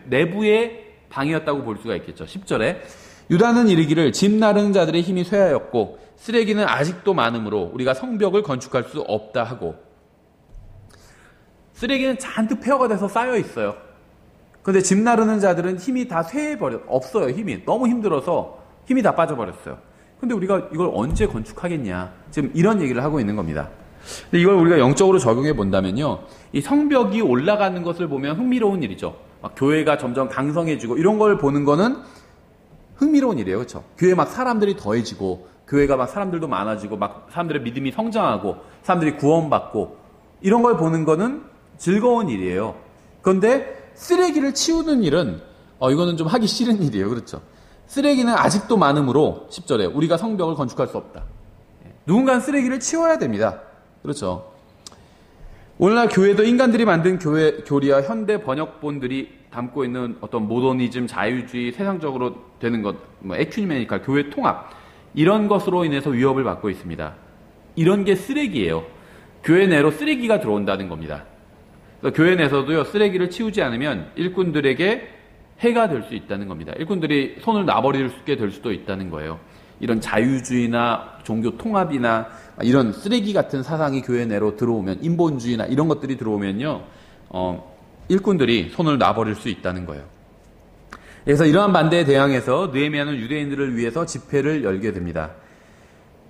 내부의 방해였다고 볼 수가 있겠죠. 10절에 유다는 이르기를 집 나르는 자들의 힘이 쇠하였고 쓰레기는 아직도 많으므로 우리가 성벽을 건축할 수 없다 하고, 쓰레기는 잔뜩 폐허가 돼서 쌓여 있어요. 그런데 집 나르는 자들은 힘이 다 없어요. 힘이 너무 힘들어서 힘이 다 빠져버렸어요. 근데 우리가 이걸 언제 건축하겠냐, 지금 이런 얘기를 하고 있는 겁니다. 근데 이걸 우리가 영적으로 적용해 본다면요, 이 성벽이 올라가는 것을 보면 흥미로운 일이죠. 막 교회가 점점 강성해지고 이런 걸 보는 거는 흥미로운 일이에요. 그렇죠? 교회에 막 사람들이 더해지고 교회가 막 사람들도 많아지고 막 사람들의 믿음이 성장하고 사람들이 구원받고 이런 걸 보는 거는 즐거운 일이에요. 그런데 쓰레기를 치우는 일은 이거는 좀 하기 싫은 일이에요. 그렇죠? 쓰레기는 아직도 많으므로 10절에 우리가 성벽을 건축할 수 없다. 누군가는 쓰레기를 치워야 됩니다. 그렇죠? 오늘날 교회도 인간들이 만든 교리와 현대 번역본들이 담고 있는 어떤 모더니즘, 자유주의, 세상적으로 되는 것, 에큐메니칼, 교회 통합, 이런 것으로 인해서 위협을 받고 있습니다. 이런 게 쓰레기예요. 교회 내로 쓰레기가 들어온다는 겁니다. 그래서 교회 내에서도요, 쓰레기를 치우지 않으면 일꾼들에게 해가 될 수 있다는 겁니다. 일꾼들이 손을 놔버리게 될 수도 있다는 거예요. 이런 자유주의나 종교 통합이나 이런 쓰레기 같은 사상이 교회 내로 들어오면, 인본주의나 이런 것들이 들어오면요, 일꾼들이 손을 놔버릴 수 있다는 거예요. 그래서 이러한 반대에 대항해서 느헤미야는 유대인들을 위해서 집회를 열게 됩니다.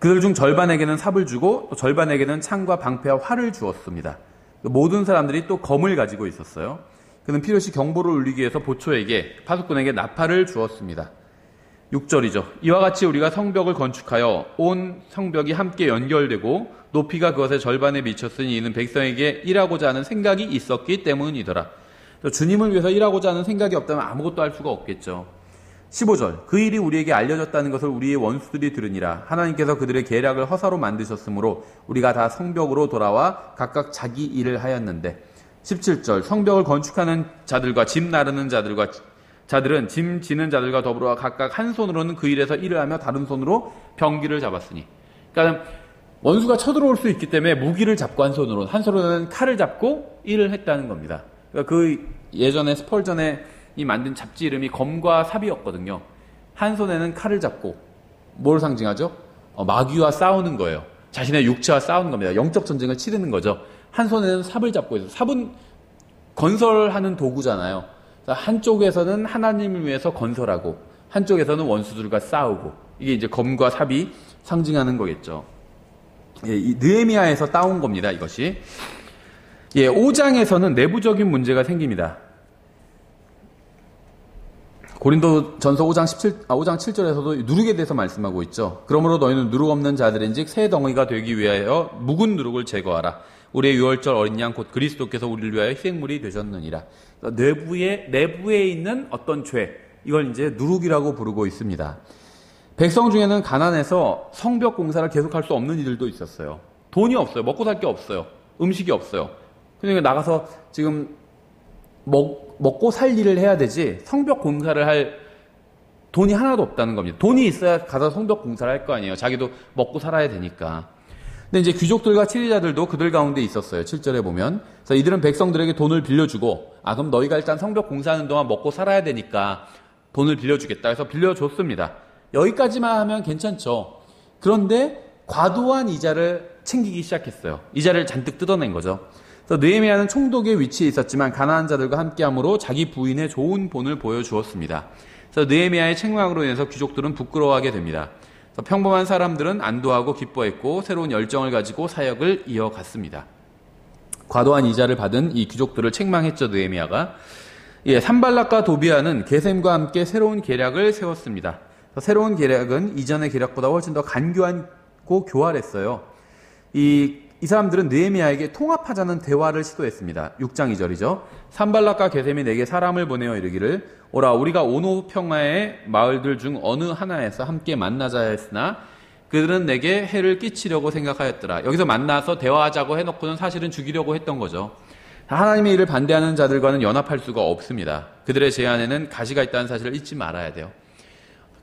그들 중 절반에게는 삽을 주고 또 절반에게는 창과 방패와 활을 주었습니다. 모든 사람들이 또 검을 가지고 있었어요. 그는 필요시 경보를 울리기 위해서 보초에게 파수꾼에게 나팔을 주었습니다. 6절이죠. 이와 같이 우리가 성벽을 건축하여 온 성벽이 함께 연결되고 높이가 그것의 절반에 미쳤으니 이는 백성에게 일하고자 하는 생각이 있었기 때문이더라. 주님을 위해서 일하고자 하는 생각이 없다면 아무것도 할 수가 없겠죠. 15절. 그 일이 우리에게 알려졌다는 것을 우리의 원수들이 들으니라. 하나님께서 그들의 계략을 허사로 만드셨으므로 우리가 다 성벽으로 돌아와 각각 자기 일을 하였는데. 17절. 성벽을 건축하는 자들과 짐 나르는 자들은 짐 지는 자들과 더불어 각각 한 손으로는 그 일에서 일을 하며 다른 손으로 병기를 잡았으니. 그러니까 원수가 쳐들어올 수 있기 때문에 무기를 잡고 한 손으로는 칼을 잡고 일을 했다는 겁니다. 그러니까 그 예전에 스펄전에 이 만든 잡지 이름이 검과 삽이었거든요. 한 손에는 칼을 잡고 뭘 상징하죠? 마귀와 싸우는 거예요. 자신의 육체와 싸우는 겁니다. 영적 전쟁을 치르는 거죠. 한 손에는 삽을 잡고 있어요. 삽은 건설하는 도구잖아요. 한쪽에서는 하나님을 위해서 건설하고 한쪽에서는 원수들과 싸우고 이게 이제 검과 삽이 상징하는 거겠죠. 예, 이 느헤미야에서 따온 겁니다. 이것이. 예, 5장에서는 내부적인 문제가 생깁니다. 고린도전서 5장 7절에서도 누룩에 대해서 말씀하고 있죠. 그러므로 너희는 누룩 없는 자들인즉 새 덩이가 되기 위하여 묵은 누룩을 제거하라. 우리의 유월절 어린 양 곧 그리스도께서 우리를 위하여 희생물이 되셨느니라. 내부에 있는 어떤 죄, 이걸 이제 누룩이라고 부르고 있습니다. 백성 중에는 가난해서 성벽 공사를 계속할 수 없는 이들도 있었어요. 돈이 없어요. 먹고 살 게 없어요. 음식이 없어요. 그러니까 나가서 지금 먹고 살 일을 해야 되지 성벽 공사를 할 돈이 하나도 없다는 겁니다. 돈이 있어야 가서 성벽 공사를 할 거 아니에요. 자기도 먹고 살아야 되니까. 근데 이제 귀족들과 치리자들도 그들 가운데 있었어요. 7절에 보면. 그래서 이들은 백성들에게 돈을 빌려주고, 그럼 너희가 일단 성벽 공사하는 동안 먹고 살아야 되니까 돈을 빌려주겠다 해서 빌려줬습니다. 여기까지만 하면 괜찮죠. 그런데 과도한 이자를 챙기기 시작했어요. 이자를 잔뜩 뜯어낸 거죠. 그래서 느헤미야는 총독의 위치에 있었지만 가난한 자들과 함께함으로 자기 부인의 좋은 본을 보여주었습니다. 그래서 느헤미야의 책망으로 인해서 귀족들은 부끄러워하게 됩니다. 그래서 평범한 사람들은 안도하고 기뻐했고 새로운 열정을 가지고 사역을 이어갔습니다. 과도한 이자를 받은 이 귀족들을 책망했죠. 느헤미야가. 예, 산발락과 도비아는 게셈과 함께 새로운 계략을 세웠습니다. 새로운 계략은 이전의 계략보다 훨씬 더 간교하고 교활했어요. 이 사람들은 느헤미야에게 통합하자는 대화를 시도했습니다. 6장 2절이죠. 산발락과 게셈이 내게 사람을 보내어 이르기를 오라 우리가 오노 평화의 마을들 중 어느 하나에서 함께 만나자 했으나 그들은 내게 해를 끼치려고 생각하였더라. 여기서 만나서 대화하자고 해놓고는 사실은 죽이려고 했던 거죠. 하나님의 일을 반대하는 자들과는 연합할 수가 없습니다. 그들의 제안에는 가시가 있다는 사실을 잊지 말아야 돼요.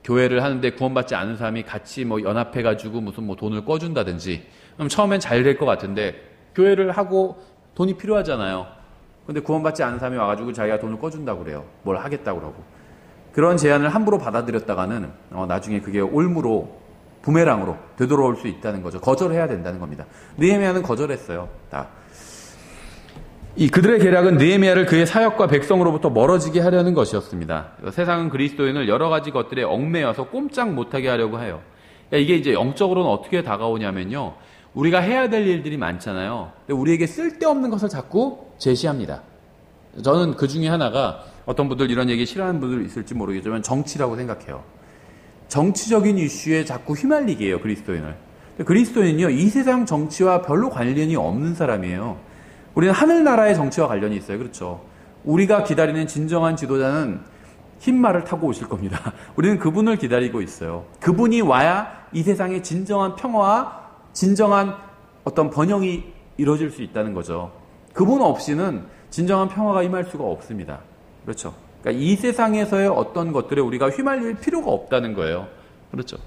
교회를 하는데 구원받지 않은 사람이 같이 연합해가지고 무슨 돈을 꿔준다든지, 그럼 처음엔 잘 될 것 같은데, 교회를 하고 돈이 필요하잖아요. 근데 구원받지 않은 사람이 와가지고 자기가 돈을 꿔준다고 그래요. 뭘 하겠다고 그러고. 그런 제안을 함부로 받아들였다가는, 나중에 그게 올무로, 부메랑으로 되돌아올 수 있다는 거죠. 거절해야 된다는 겁니다. 느헤미야는 거절했어요. 다. 그들의 계략은 느헤미야를 그의 사역과 백성으로부터 멀어지게 하려는 것이었습니다. 세상은 그리스도인을 여러 가지 것들에 얽매여서 꼼짝 못하게 하려고 해요. 이게 이제 영적으로는 어떻게 다가오냐면요. 우리가 해야 될 일들이 많잖아요. 근데 우리에게 쓸데없는 것을 자꾸 제시합니다. 저는 그 중에 하나가 어떤 분들 이런 얘기 싫어하는 분들 있을지 모르겠지만 정치라고 생각해요. 정치적인 이슈에 자꾸 휘말리게 해요. 그리스도인을. 그리스도인은요. 이 세상 정치와 별로 관련이 없는 사람이에요. 우리는 하늘나라의 정치와 관련이 있어요. 그렇죠. 우리가 기다리는 진정한 지도자는 흰 말을 타고 오실 겁니다. 우리는 그분을 기다리고 있어요. 그분이 와야 이 세상의 진정한 평화와 진정한 어떤 번영이 이루어질 수 있다는 거죠. 그분 없이는 진정한 평화가 임할 수가 없습니다. 그렇죠. 그러니까 이 세상에서의 어떤 것들에 우리가 휘말릴 필요가 없다는 거예요. 그렇죠.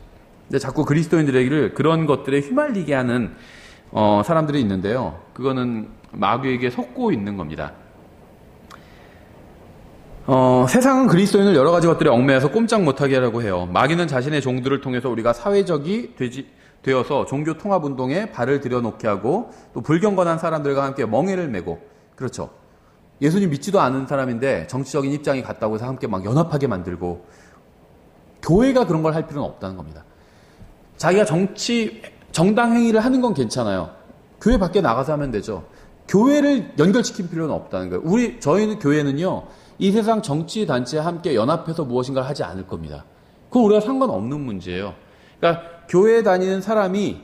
근데 자꾸 그리스도인들에게 그런 것들에 휘말리게 하는 사람들이 있는데요. 그거는 마귀에게 속고 있는 겁니다. 세상은 그리스도인을 여러 가지 것들에 얽매여서 꼼짝 못하게 하려고 해요. 마귀는 자신의 종들을 통해서 우리가 사회적이 되어서 종교 통합 운동에 발을 들여놓게 하고 또 불경건한 사람들과 함께 멍해를 메고, 그렇죠. 예수님 믿지도 않은 사람인데 정치적인 입장이 같다고 해서 함께 막 연합하게 만들고, 교회가 그런 걸 할 필요는 없다는 겁니다. 자기가 정당 행위를 하는 건 괜찮아요. 교회 밖에 나가서 하면 되죠. 교회를 연결시킬 필요는 없다는 거예요. 저희는 교회는요, 이 세상 정치 단체와 함께 연합해서 무엇인가를 하지 않을 겁니다. 그건 우리가 상관없는 문제예요. 그러니까 교회에 다니는 사람이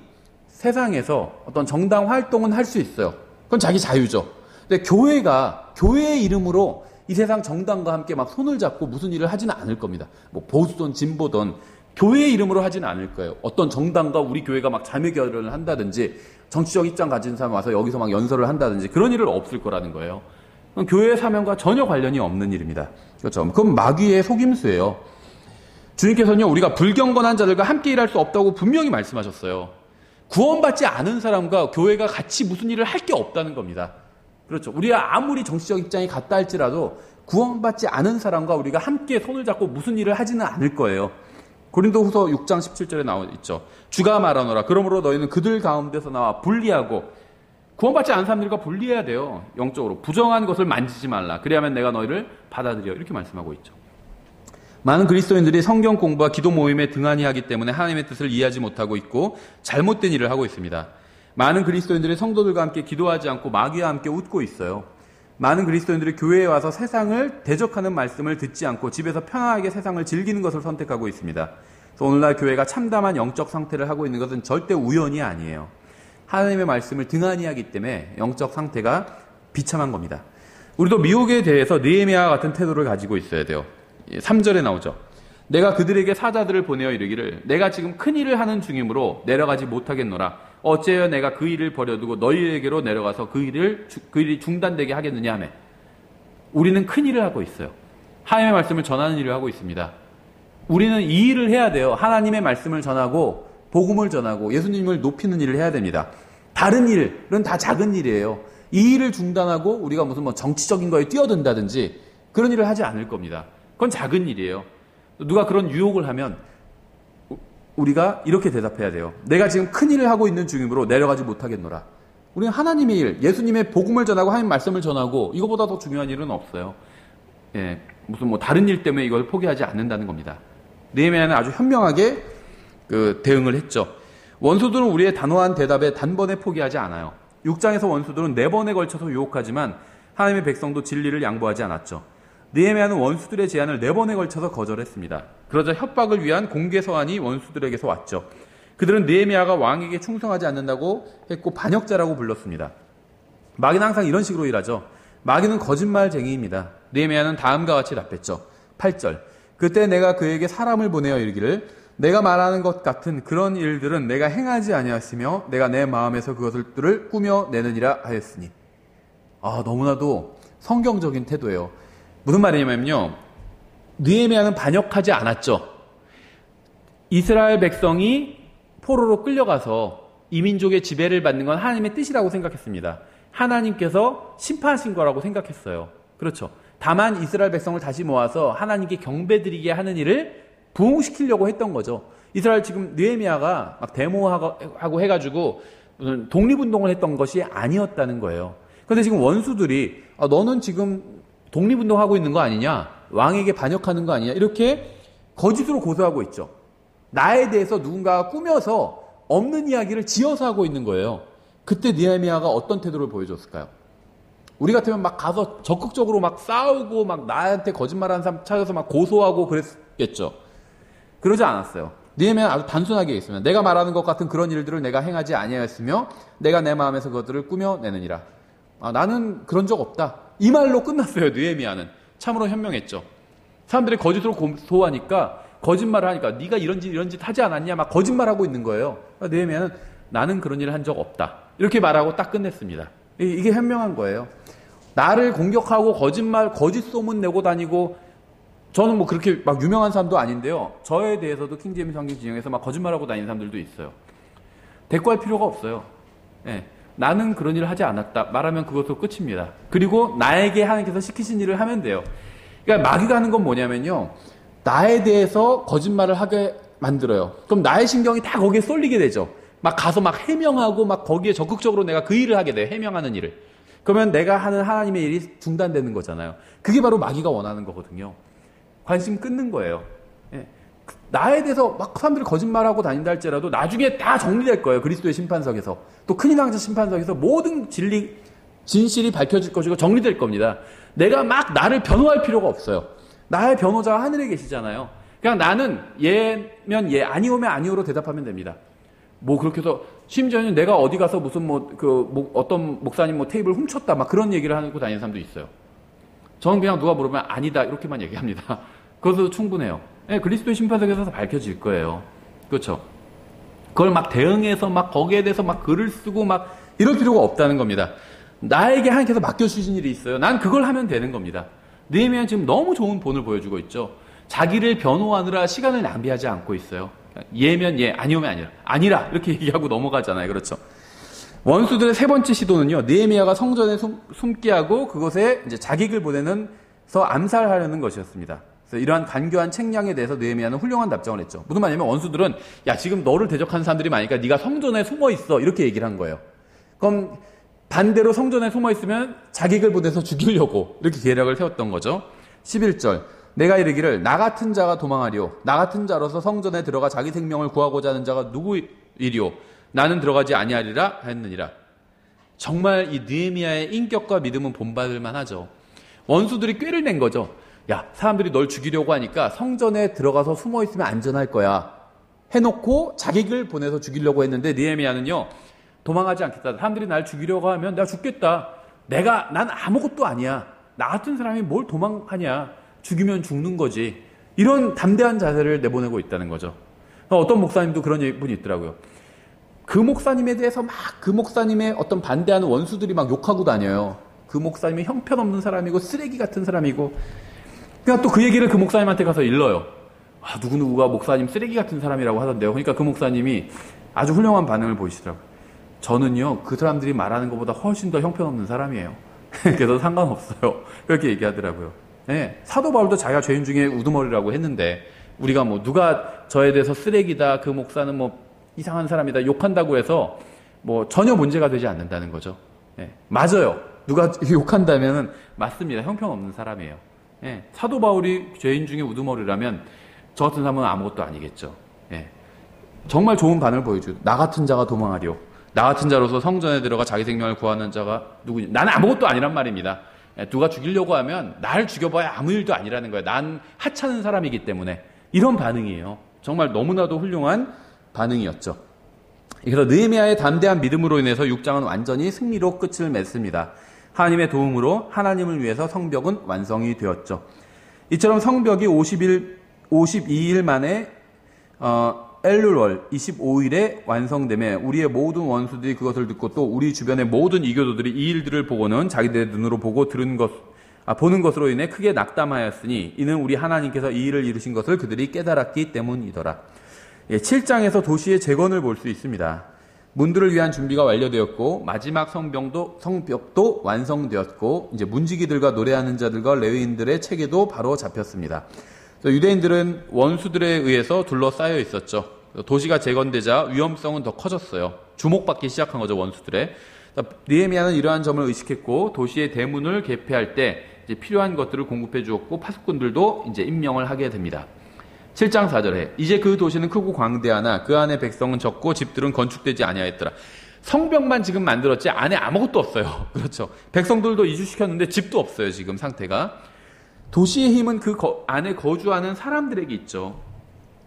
세상에서 어떤 정당 활동은 할 수 있어요. 그건 자기 자유죠. 근데 교회가 교회의 이름으로 이 세상 정당과 함께 막 손을 잡고 무슨 일을 하지는 않을 겁니다. 뭐 보수든 진보든 교회의 이름으로 하지는 않을 거예요. 어떤 정당과 우리 교회가 막 자매 결연을 한다든지 정치적 입장 가진 사람 와서 여기서 막 연설을 한다든지 그런 일은 없을 거라는 거예요. 그건 교회의 사명과 전혀 관련이 없는 일입니다. 그렇죠. 그건 마귀의 속임수예요. 주님께서는요, 우리가 불경건한 자들과 함께 일할 수 없다고 분명히 말씀하셨어요. 구원받지 않은 사람과 교회가 같이 무슨 일을 할 게 없다는 겁니다. 그렇죠. 우리가 아무리 정치적 입장이 같다 할지라도 구원받지 않은 사람과 우리가 함께 손을 잡고 무슨 일을 하지는 않을 거예요. 고린도후서 6장 17절에 나와 있죠. 주가 말하노라. 그러므로 너희는 그들 가운데서 나와 분리하고, 구원받지 않은 사람들과 분리해야 돼요. 영적으로. 부정한 것을 만지지 말라. 그래야만 내가 너희를 받아들여. 이렇게 말씀하고 있죠. 많은 그리스도인들이 성경 공부와 기도 모임에 등한히 하기 때문에 하나님의 뜻을 이해하지 못하고 있고 잘못된 일을 하고 있습니다. 많은 그리스도인들이 성도들과 함께 기도하지 않고 마귀와 함께 웃고 있어요. 많은 그리스도인들이 교회에 와서 세상을 대적하는 말씀을 듣지 않고 집에서 편안하게 세상을 즐기는 것을 선택하고 있습니다. 그래서 오늘날 교회가 참담한 영적 상태를 하고 있는 것은 절대 우연이 아니에요. 하나님의 말씀을 등한히 하기 때문에 영적 상태가 비참한 겁니다. 우리도 미혹에 대해서 느헤미야와 같은 태도를 가지고 있어야 돼요. 3절에 나오죠. 내가 그들에게 사자들을 보내어 이르기를 내가 지금 큰 일을 하는 중이므로 내려가지 못하겠노라. 어째여 내가 그 일을 버려두고 너희에게로 내려가서 그 일이 중단되게 하겠느냐 하며, 우리는 큰 일을 하고 있어요. 하나님의 말씀을 전하는 일을 하고 있습니다. 우리는 이 일을 해야 돼요. 하나님의 말씀을 전하고 복음을 전하고 예수님을 높이는 일을 해야 됩니다. 다른 일은 다 작은 일이에요. 이 일을 중단하고 우리가 무슨 뭐 정치적인 거에 뛰어든다든지 그런 일을 하지 않을 겁니다. 그건 작은 일이에요. 누가 그런 유혹을 하면 우리가 이렇게 대답해야 돼요. 내가 지금 큰 일을 하고 있는 중이므로 내려가지 못하겠노라. 우리는 하나님의 일, 예수님의 복음을 전하고 하나님 말씀을 전하고 이거보다 더 중요한 일은 없어요. 예, 무슨 뭐 다른 일 때문에 이걸 포기하지 않는다는 겁니다. 느헤미야는 아주 현명하게 대응을 했죠. 원수들은 우리의 단호한 대답에 단번에 포기하지 않아요. 6장에서 원수들은 4번에 걸쳐서 유혹하지만 하나님의 백성도 진리를 양보하지 않았죠. 느헤미야는 원수들의 제안을 4번에 걸쳐서 거절했습니다. 그러자 협박을 위한 공개 서한이 원수들에게서 왔죠. 그들은 느헤미야가 왕에게 충성하지 않는다고 했고 반역자라고 불렀습니다. 마귀는 항상 이런 식으로 일하죠. 마귀는 거짓말쟁이입니다. 느헤미야는 다음과 같이 답했죠. 8절. 그때 내가 그에게 사람을 보내어 이르기를 내가 말하는 것 같은 그런 일들은 내가 행하지 아니하였으며 내가 내 마음에서 그것들을 꾸며내느니라 하였으니. 너무나도 성경적인 태도예요. 무슨 말이냐면요, 느헤미야는 반역하지 않았죠. 이스라엘 백성이 포로로 끌려가서 이민족의 지배를 받는 건 하나님의 뜻이라고 생각했습니다. 하나님께서 심판하신 거라고 생각했어요. 그렇죠. 다만 이스라엘 백성을 다시 모아서 하나님께 경배드리게 하는 일을 부흥시키려고 했던 거죠. 이스라엘 지금 느헤미야가 막 데모하고 해가지고 무슨 독립운동을 했던 것이 아니었다는 거예요. 그런데 지금 원수들이 너는 지금 독립운동하고 있는 거 아니냐? 왕에게 반역하는 거 아니냐? 이렇게 거짓으로 고소하고 있죠. 나에 대해서 누군가가 꾸며서 없는 이야기를 지어서 하고 있는 거예요. 그때 느헤미야가 어떤 태도를 보여줬을까요? 우리 같으면 막 가서 적극적으로 막 싸우고 막 나한테 거짓말하는 사람 찾아서 막 고소하고 그랬겠죠. 그러지 않았어요. 느헤미야는 아주 단순하게 했습니다. 내가 말하는 것 같은 그런 일들을 내가 행하지 아니하였으며 내가 내 마음에서 그것들을 꾸며내느니라. 나는 그런 적 없다. 이 말로 끝났어요. 느헤미야는 참으로 현명했죠. 사람들이 거짓으로 고소하니까, 거짓말을 하니까 네가 이런 짓 하지 않았냐 막 거짓말하고 있는 거예요. 느헤미야는 나는 그런 일을 한 적 없다. 이렇게 말하고 딱 끝냈습니다. 이게 현명한 거예요. 나를 공격하고 거짓 소문 내고 다니고, 저는 뭐 그렇게 막 유명한 사람도 아닌데요. 저에 대해서도 킹제임스 성경 진영에서 막 거짓말하고 다니는 사람들도 있어요. 대꾸할 필요가 없어요. 예. 나는 그런 일을 하지 않았다 말하면 그것도 끝입니다. 그리고 나에게 하나님께서 시키신 일을 하면 돼요. 그러니까 마귀가 하는 건 뭐냐면요, 나에 대해서 거짓말을 하게 만들어요. 그럼 나의 신경이 다 거기에 쏠리게 되죠. 막 가서 막 해명하고 막 거기에 적극적으로 내가 그 일을 하게 돼요. 해명하는 일을. 그러면 내가 하는 하나님의 일이 중단되는 거잖아요. 그게 바로 마귀가 원하는 거거든요. 관심 끊는 거예요. 예. 나에 대해서 막 사람들이 거짓말하고 다닌다 할지라도 나중에 다 정리될 거예요. 그리스도의 심판석에서. 또 큰 인왕자 심판석에서 모든 진실이 밝혀질 것이고 정리될 겁니다. 내가 막 나를 변호할 필요가 없어요. 나의 변호자가 하늘에 계시잖아요. 그냥 나는 예면 예, 아니오면 아니오로 대답하면 됩니다. 뭐 그렇게 해서 심지어는 내가 어디 가서 무슨 어떤 목사님 테이블 훔쳤다 막 그런 얘기를 하고 다니는 사람도 있어요. 저는 그냥 누가 물으면 아니다 이렇게만 얘기합니다. 그것도 충분해요. 예, 그리스도의 심판석에서 밝혀질 거예요. 그렇죠? 그걸 막 대응해서 막 거기에 대해서 막 글을 쓰고 막 이럴 필요가 없다는 겁니다. 나에게 하나님께서 맡겨주신 일이 있어요. 난 그걸 하면 되는 겁니다. 느헤미야는 지금 너무 좋은 본을 보여주고 있죠. 자기를 변호하느라 시간을 낭비하지 않고 있어요. 예면 예, 아니오면 아니라 이렇게 얘기하고 넘어가잖아요. 그렇죠? 원수들의 세 번째 시도는요. 느헤미야가 성전에 숨게 하고 그곳에 이제 자객을 보내서 암살하려는 것이었습니다. 그래서 이러한 간교한 책량에 대해서 느헤미야는 훌륭한 답장을 했죠. 무슨 말이냐면 원수들은 야 지금 너를 대적하는 사람들이 많으니까 네가 성전에 숨어 있어 이렇게 얘기를 한 거예요. 그럼 반대로 성전에 숨어 있으면 자객을 보내서 죽이려고 이렇게 계략을 세웠던 거죠. 11절 내가 이르기를 나 같은 자가 도망하리오. 나 같은 자로서 성전에 들어가 자기 생명을 구하고자 하는 자가 누구이리오. 나는 들어가지 아니하리라 했느니라. 정말 이 느헤미야의 인격과 믿음은 본받을 만하죠. 원수들이 꾀를 낸 거죠. 야 사람들이 널 죽이려고 하니까 성전에 들어가서 숨어 있으면 안전할 거야 해놓고 자객을 보내서 죽이려고 했는데 느헤미야는요 도망하지 않겠다. 사람들이 날 죽이려고 하면 내가 죽겠다. 난 아무것도 아니야. 나 같은 사람이 뭘 도망하냐. 죽이면 죽는 거지. 이런 담대한 자세를 내보내고 있다는 거죠. 어떤 목사님도 그런 분이 있더라고요. 그 목사님에 대해서 막 그 목사님의 어떤 반대하는 원수들이 막 욕하고 다녀요. 그 목사님이 형편없는 사람이고 쓰레기 같은 사람이고. 그러니까 또 그 얘기를 그 목사님한테 가서 일러요. 아, 누구누구가 목사님 쓰레기 같은 사람이라고 하던데요. 그러니까 그 목사님이 아주 훌륭한 반응을 보이시더라고요. 저는요, 그 사람들이 말하는 것보다 훨씬 더 형편없는 사람이에요. 그래서 상관없어요. 그렇게 얘기하더라고요. 네, 사도 바울도 자기가 죄인 중에 우두머리라고 했는데, 우리가 누가 저에 대해서 쓰레기다, 그 목사는 이상한 사람이다, 욕한다고 해서 전혀 문제가 되지 않는다는 거죠. 네, 맞아요. 누가 욕한다면 맞습니다. 형편없는 사람이에요. 네, 사도 바울이 죄인 중에 우두머리라면 저 같은 사람은 아무것도 아니겠죠. 네, 정말 좋은 반응을 보여줘요. 나 같은 자가 도망하리오. 나 같은 자로서 성전에 들어가 자기 생명을 구하는 자가 누구냐. 나는 아무것도 아니란 말입니다. 누가 죽이려고 하면 날 죽여봐야 아무 일도 아니라는 거예요. 난 하찮은 사람이기 때문에. 이런 반응이에요. 정말 너무나도 훌륭한 반응이었죠. 그래서 느헤미야의 담대한 믿음으로 인해서 6장은 완전히 승리로 끝을 맺습니다. 하나님의 도움으로 하나님을 위해서 성벽은 완성이 되었죠. 이처럼 성벽이 52일 만에 엘룰월 25일에 완성되며 우리의 모든 원수들이 그것을 듣고 또 우리 주변의 모든 이교도들이 이 일들을 보고는 자기들의 눈으로 보고 보는 것으로 인해 크게 낙담하였으니 이는 우리 하나님께서 이 일을 이루신 것을 그들이 깨달았기 때문이더라. 7장에서 도시의 재건을 볼 수 있습니다. 문들을 위한 준비가 완료되었고 마지막 성벽도 완성되었고 이제 문지기들과 노래하는 자들과 레위인들의 체계도 바로 잡혔습니다. 유대인들은 원수들에 의해서 둘러싸여 있었죠. 도시가 재건되자 위험성은 더 커졌어요. 주목받기 시작한 거죠, 원수들에. 느헤미야는 이러한 점을 의식했고 도시의 대문을 개폐할 때 이제 필요한 것들을 공급해 주었고 파수꾼들도 이제 임명을 하게 됩니다. 7장 4절에 이제 그 도시는 크고 광대하나 그 안에 백성은 적고 집들은 건축되지 아니하였더라. 성벽만 지금 만들었지 안에 아무것도 없어요. 그렇죠. 백성들도 이주시켰는데 집도 없어요, 지금 상태가. 도시의 힘은 그 안에 거주하는 사람들에게 있죠.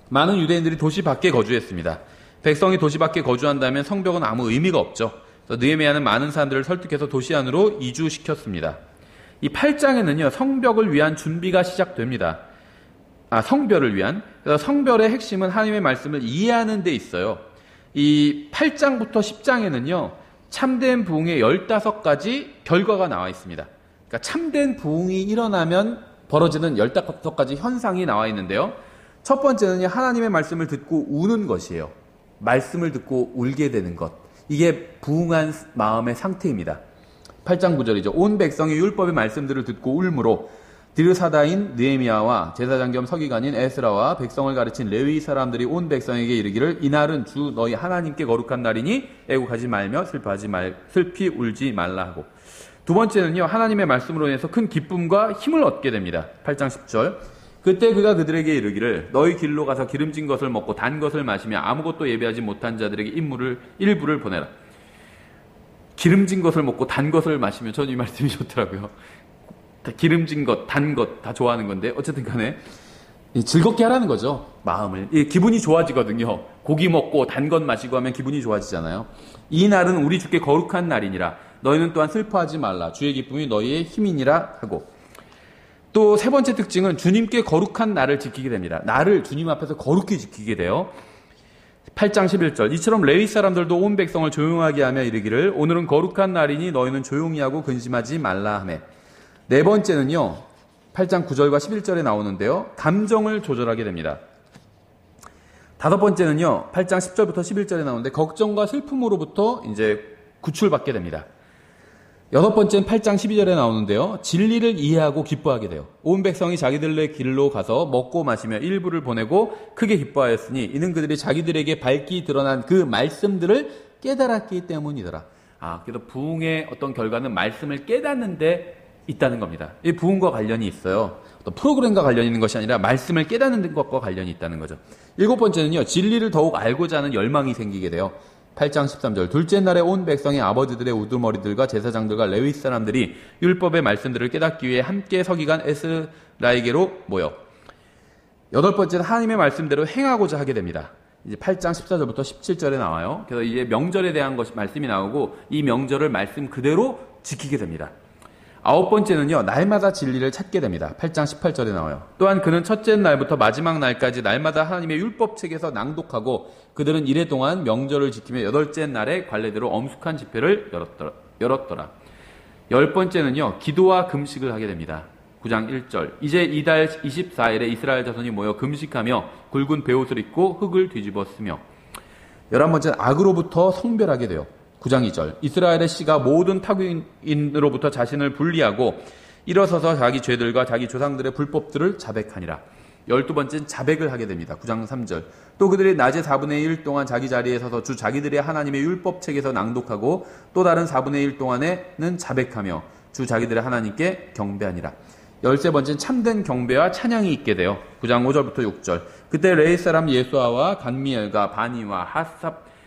많은 유대인들이 도시 밖에 거주했습니다. 백성이 도시 밖에 거주한다면 성벽은 아무 의미가 없죠. 느헤미야는 많은 사람들을 설득해서 도시 안으로 이주시켰습니다. 이 8장에는요, 성벽을 위한 준비가 시작됩니다. 성별을 위한. 그래서 성별의 핵심은 하나님의 말씀을 이해하는 데 있어요. 이 8장부터 10장에는요, 참된 부흥의 15가지 결과가 나와 있습니다. 그러니까 참된 부흥이 일어나면 벌어지는 15가지 현상이 나와 있는데요. 첫 번째는 하나님의 말씀을 듣고 우는 것이에요. 말씀을 듣고 울게 되는 것. 이게 부흥한 마음의 상태입니다. 8장 9절이죠. 온 백성이 율법의 말씀들을 듣고 울므로 드르사다인 느헤미야와 제사장 겸 서기관인 에스라와 백성을 가르친 레위 사람들이 온 백성에게 이르기를 이날은 주 너희 하나님께 거룩한 날이니 애곡하지 말며 슬피 울지 말라 하고. 두 번째는요, 하나님의 말씀으로 인해서 큰 기쁨과 힘을 얻게 됩니다. 8장 10절. 그때 그가 그들에게 이르기를 너희 길로 가서 기름진 것을 먹고 단 것을 마시며 아무것도 예배하지 못한 자들에게 일부를 보내라. 기름진 것을 먹고 단 것을 마시면 저는 이 말씀이 좋더라고요. 기름진 것, 단 것 다 좋아하는 건데 어쨌든 간에 즐겁게 하라는 거죠. 마음을. 기분이 좋아지거든요. 고기 먹고 단 것 마시고 하면 기분이 좋아지잖아요. 이 날은 우리 주께 거룩한 날이니라. 너희는 또한 슬퍼하지 말라. 주의 기쁨이 너희의 힘이니라 하고. 또 세 번째 특징은 주님께 거룩한 날을 지키게 됩니다. 날을 주님 앞에서 거룩히 지키게 돼요. 8장 11절. 이처럼 레위 사람들도 온 백성을 조용하게 하며 이르기를 오늘은 거룩한 날이니 너희는 조용히 하고 근심하지 말라 하매. 네 번째는요. 8장 9절과 11절에 나오는데요. 감정을 조절하게 됩니다. 다섯 번째는요. 8장 10절부터 11절에 나오는데 걱정과 슬픔으로부터 이제 구출받게 됩니다. 여섯 번째는 8장 12절에 나오는데요. 진리를 이해하고 기뻐하게 돼요. 온 백성이 자기들의 길로 가서 먹고 마시며 일부를 보내고 크게 기뻐하였으니 이는 그들이 자기들에게 밝히 드러난 그 말씀들을 깨달았기 때문이더라. 그래서 부흥의 어떤 결과는 말씀을 깨닫는데 있다는 겁니다. 이 부흥과 관련이 있어요. 어떤 프로그램과 관련이 있는 것이 아니라 말씀을 깨닫는 것과 관련이 있다는 거죠. 일곱 번째는요. 진리를 더욱 알고자 하는 열망이 생기게 돼요. 8장 13절. 둘째 날에 온 백성의 아버지들의 우두머리들과 제사장들과 레위 사람들이 율법의 말씀들을 깨닫기 위해 함께 서기관 에스라에게로 모여. 여덟 번째는 하나님의 말씀대로 행하고자 하게 됩니다. 이제 8장 14절부터 17절에 나와요. 그래서 이제 명절에 대한 말씀이 나오고 이 명절을 말씀 그대로 지키게 됩니다. 아홉 번째는요. 날마다 진리를 찾게 됩니다. 8장 18절에 나와요. 또한 그는 첫째 날부터 마지막 날까지 날마다 하나님의 율법책에서 낭독하고 그들은 이래 동안 명절을 지키며 여덟째 날에 관례대로 엄숙한 집회를 열었더라. 열 번째는요. 기도와 금식을 하게 됩니다. 9장 1절. 이제 이달 24일에 이스라엘 자손이 모여 금식하며 굵은 베옷을 입고 흙을 뒤집어 쓰며. 11번째는 악으로부터 성별하게 돼요. 9장 2절. 이스라엘의 씨가 모든 타국인으로부터 자신을 분리하고 일어서서 자기 죄들과 자기 조상들의 불법들을 자백하니라. 12번째는 자백을 하게 됩니다. 9장 3절. 또 그들이 낮에 4분의 1 동안 자기 자리에 서서 주 자기들의 하나님의 율법책에서 낭독하고 또 다른 4분의 1 동안에는 자백하며 주 자기들의 하나님께 경배하니라. 13번째는 참된 경배와 찬양이 있게 돼요. 9장 5절부터 6절. 그때 레위 사람 예수아와 간미엘과 바니와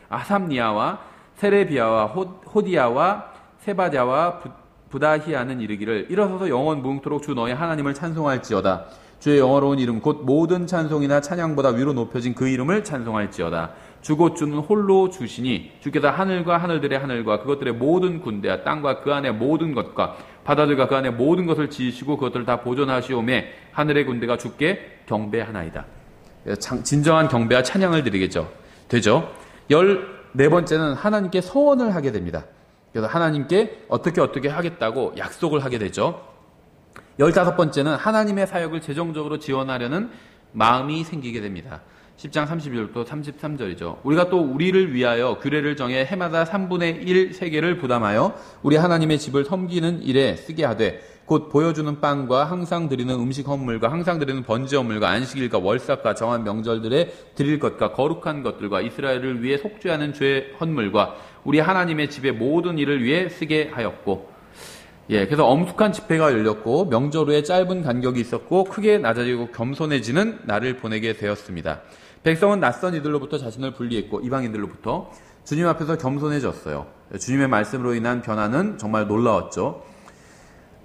아삽니아와 세레비아와 호디아와 세바자와 부다히아는 이르기를 일어서서 영원 무궁토록 주 너희 하나님을 찬송할지어다. 주의 영어로운 이름 곧 모든 찬송이나 찬양보다 위로 높여진 그 이름을 찬송할지어다. 주 곧 주는 홀로 주시니 주께서 하늘과 하늘들의 하늘과 그것들의 모든 군대와 땅과 그 안의 모든 것과 바다들과 그 안의 모든 것을 지으시고 그것들을 다 보존하시오매 하늘의 군대가 주께 경배하나이다. 진정한 경배와 찬양을 드리겠죠. 되죠. 14번째는 하나님께 서원을 하게 됩니다. 그래서 하나님께 어떻게 하겠다고 약속을 하게 되죠. 15번째는 하나님의 사역을 재정적으로 지원하려는 마음이 생기게 됩니다. 10장 32절부터 33절이죠. 우리가 또 우리를 위하여 규례를 정해 해마다 3분의 1 세계를 부담하여 우리 하나님의 집을 섬기는 일에 쓰게 하되 곧 보여주는 빵과 항상 드리는 음식 헌물과 항상 드리는 번제 헌물과 안식일과 월삭과 정한 명절들에 드릴 것과 거룩한 것들과 이스라엘을 위해 속죄하는 죄 헌물과 우리 하나님의 집의 모든 일을 위해 쓰게 하였고. 그래서 엄숙한 집회가 열렸고 명절 후에 짧은 간격이 있었고 크게 낮아지고 겸손해지는 날을 보내게 되었습니다. 백성은 낯선 이들로부터 자신을 분리했고 이방인들로부터 주님 앞에서 겸손해졌어요. 주님의 말씀으로 인한 변화는 정말 놀라웠죠.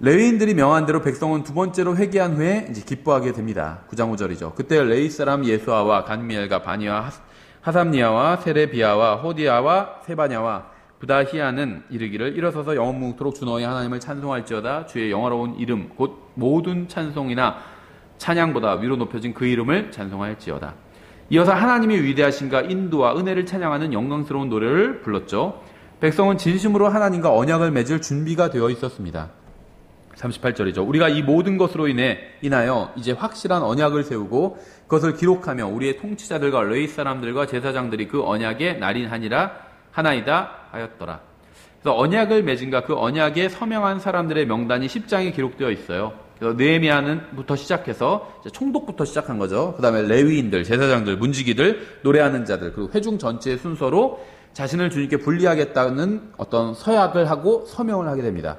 레위인들이 명한 대로 백성은 두 번째로 회개한 후에 이제 기뻐하게 됩니다. 9장 5절이죠. 그때 레위 사람 예수아와 간미엘과 바니와 하삼니아와 세레비아와 호디아와 세바냐와 부다히아는 이르기를 일어서서 영원 무궁토록 주 너희 하나님을 찬송할지어다. 주의 영화로운 이름 곧 모든 찬송이나 찬양보다 위로 높여진 그 이름을 찬송할지어다. 이어서 하나님의 위대하신가 인도와 은혜를 찬양하는 영광스러운 노래를 불렀죠. 백성은 진심으로 하나님과 언약을 맺을 준비가 되어 있었습니다. 38절이죠. 우리가 이 모든 것으로 인하여 이제 확실한 언약을 세우고 그것을 기록하며 우리의 통치자들과 레위 사람들과 제사장들이 그 언약에 하나이다 하였더라. 그래서 언약을 맺은가 그 언약에 서명한 사람들의 명단이 10장에 기록되어 있어요. 그래서 느헤미야부터 시작해서 총독부터 시작한 거죠. 그 다음에 레위인들, 제사장들, 문지기들, 노래하는 자들, 그리고 회중 전체의 순서로 자신을 주님께 분리하겠다는 어떤 서약을 하고 서명을 하게 됩니다.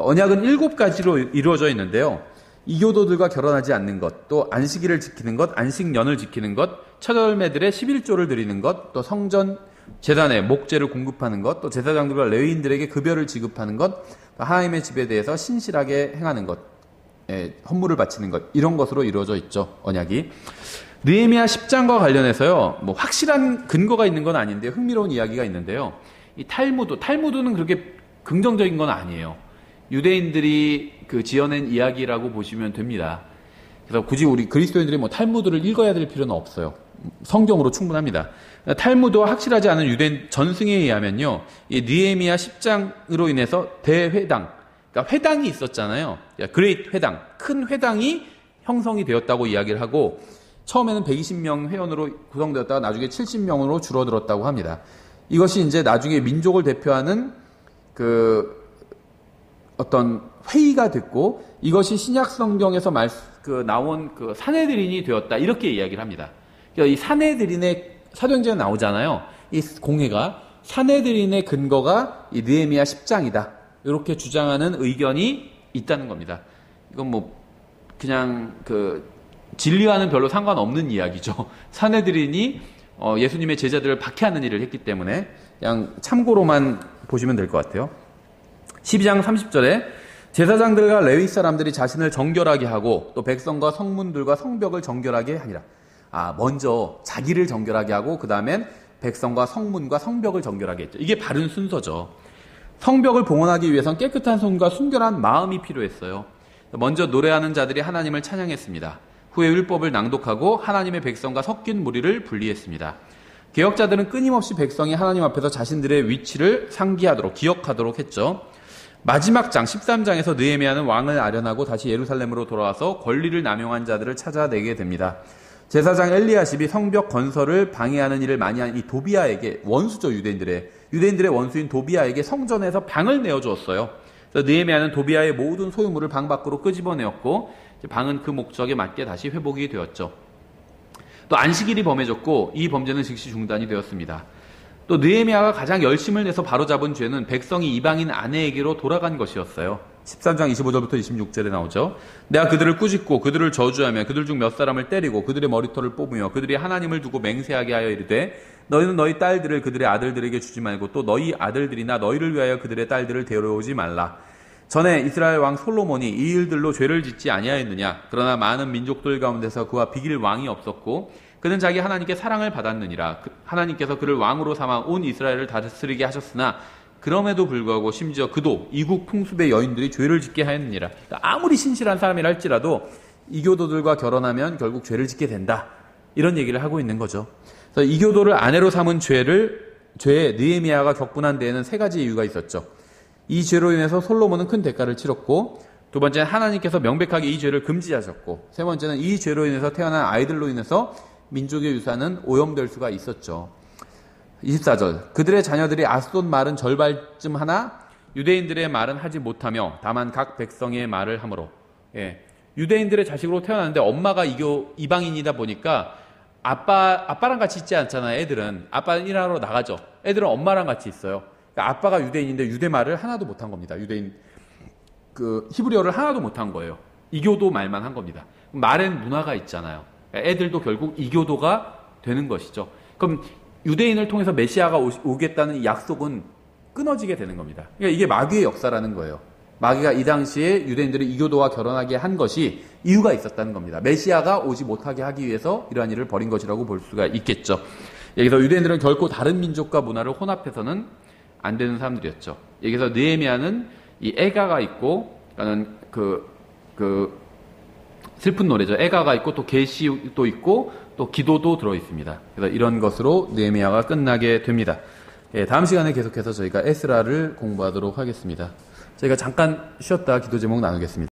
언약은 7가지로 이루어져 있는데요. 이교도들과 결혼하지 않는 것, 또 안식일을 지키는 것, 안식년을 지키는 것, 첫 열매들의 11조를 드리는 것, 또 성전 제단에 목재를 공급하는 것, 또 제사장들과 레위인들에게 급여를 지급하는 것, 또 하나님의 집에 대해서 신실하게 행하는 것, 헌물을 바치는 것, 이런 것으로 이루어져 있죠, 언약이. 느헤미야 10장과 관련해서요, 뭐 확실한 근거가 있는 건 아닌데 흥미로운 이야기가 있는데요. 이 탈무드는 그렇게 긍정적인 건 아니에요. 유대인들이 지어낸 이야기라고 보시면 됩니다. 그래서 굳이 우리 그리스도인들이 뭐 탈무드를 읽어야 될 필요는 없어요. 성경으로 충분합니다. 탈무드와 확실하지 않은 유대인 전승에 의하면요, 이 느헤미야 10장으로 인해서 대회당, 그러니까 회당이 있었잖아요. 그레이트 회당, 큰 회당이 형성이 되었다고 이야기를 하고, 처음에는 120명 회원으로 구성되었다가 나중에 70명으로 줄어들었다고 합니다. 이것이 이제 나중에 민족을 대표하는 어떤 회의가 됐고, 이것이 신약 성경에서 나온 사내들인이 되었다, 이렇게 이야기를 합니다. 그러니까 이 사내들인의 사도행전에 나오잖아요. 이 공회가 사내들인의 근거가 이 느헤미야 10장이다, 이렇게 주장하는 의견이 있다는 겁니다. 이건 뭐 그냥 진리와는 별로 상관없는 이야기죠. 사내들인이 예수님의 제자들을 박해하는 일을 했기 때문에 그냥 참고로만 보시면 될 것 같아요. 12장 30절에 제사장들과 레위 사람들이 자신을 정결하게 하고 또 백성과 성문들과 성벽을 정결하게 하니라. 먼저 자기를 정결하게 하고 그 다음엔 백성과 성문과 성벽을 정결하게 했죠. 이게 바른 순서죠. 성벽을 봉헌하기 위해선 깨끗한 손과 순결한 마음이 필요했어요. 먼저 노래하는 자들이 하나님을 찬양했습니다. 후에 율법을 낭독하고 하나님의 백성과 섞인 무리를 분리했습니다. 개혁자들은 끊임없이 백성이 하나님 앞에서 자신들의 위치를 상기하도록, 기억하도록 했죠. 마지막 장 13장에서 느헤미야는 왕을 아련하고 다시 예루살렘으로 돌아와서 권리를 남용한 자들을 찾아내게 됩니다. 제사장 엘리야십이 성벽 건설을 방해하는 일을 많이 한 이 도비아에게, 원수죠, 유대인들의 원수인 도비아에게 성전에서 방을 내어주었어요. 그래서 느헤미야는 도비아의 모든 소유물을 방 밖으로 끄집어내었고, 방은 그 목적에 맞게 다시 회복이 되었죠. 또 안식일이 범해졌고 이 범죄는 즉시 중단이 되었습니다. 또 느헤미야가 가장 열심을 내서 바로잡은 죄는 백성이 이방인 아내에게로 돌아간 것이었어요. 13장 25절부터 26절에 나오죠. 내가 그들을 꾸짖고 그들을 저주하며 그들 중 몇 사람을 때리고 그들의 머리털을 뽑으며 그들이 하나님을 두고 맹세하게 하여 이르되 너희는 너희 딸들을 그들의 아들들에게 주지 말고 또 너희 아들들이나 너희를 위하여 그들의 딸들을 데려오지 말라. 전에 이스라엘 왕 솔로몬이 이 일들로 죄를 짓지 아니하였느냐. 그러나 많은 민족들 가운데서 그와 비길 왕이 없었고 그는 자기 하나님께 사랑을 받았느니라. 하나님께서 그를 왕으로 삼아 온 이스라엘을 다스리게 하셨으나 그럼에도 불구하고 심지어 그도 이국 풍습의 여인들이 죄를 짓게 하였느니라. 아무리 신실한 사람이라 할지라도 이교도들과 결혼하면 결국 죄를 짓게 된다, 이런 얘기를 하고 있는 거죠. 그래서 이교도를 아내로 삼은 죄에 느헤미야가 격분한 데에는 3가지 이유가 있었죠. 이 죄로 인해서 솔로몬은 큰 대가를 치렀고, 두 번째는 하나님께서 명백하게 이 죄를 금지하셨고, 세 번째는 이 죄로 인해서 태어난 아이들로 인해서 민족의 유산은 오염될 수가 있었죠. 24절, 그들의 자녀들이 앗손 말은 절발쯤 하나 유대인들의 말은 하지 못하며 다만 각 백성의 말을 하므로. 유대인들의 자식으로 태어났는데 엄마가 이방인이다 보니까 아빠랑 같이 있지 않잖아요. 애들은 아빠는 일하러 나가죠. 애들은 엄마랑 같이 있어요. 그러니까 아빠가 유대인인데 유대 말을 하나도 못한 겁니다. 유대인 히브리어를 하나도 못한 거예요. 이교도 말만 한 겁니다. 말엔 문화가 있잖아요. 애들도 결국 이교도가 되는 것이죠. 그럼 유대인을 통해서 메시아가 오겠다는 이 약속은 끊어지게 되는 겁니다. 그러니까 이게 마귀의 역사라는 거예요. 마귀가 이 당시에 유대인들을 이교도와 결혼하게 한 것이 이유가 있었다는 겁니다. 메시아가 오지 못하게 하기 위해서 이러한 일을 벌인 것이라고 볼 수가 있겠죠. 여기서 유대인들은 결코 다른 민족과 문화를 혼합해서는 안 되는 사람들이었죠. 여기서 느헤미야는 이 애가가 있고, 슬픈 노래죠. 애가가 있고 또 계시도 있고 또 기도도 들어 있습니다. 그래서 이런 것으로 느헤미야가 끝나게 됩니다. 다음 시간에 계속해서 저희가 에스라를 공부하도록 하겠습니다. 저희가 잠깐 쉬었다 기도 제목 나누겠습니다.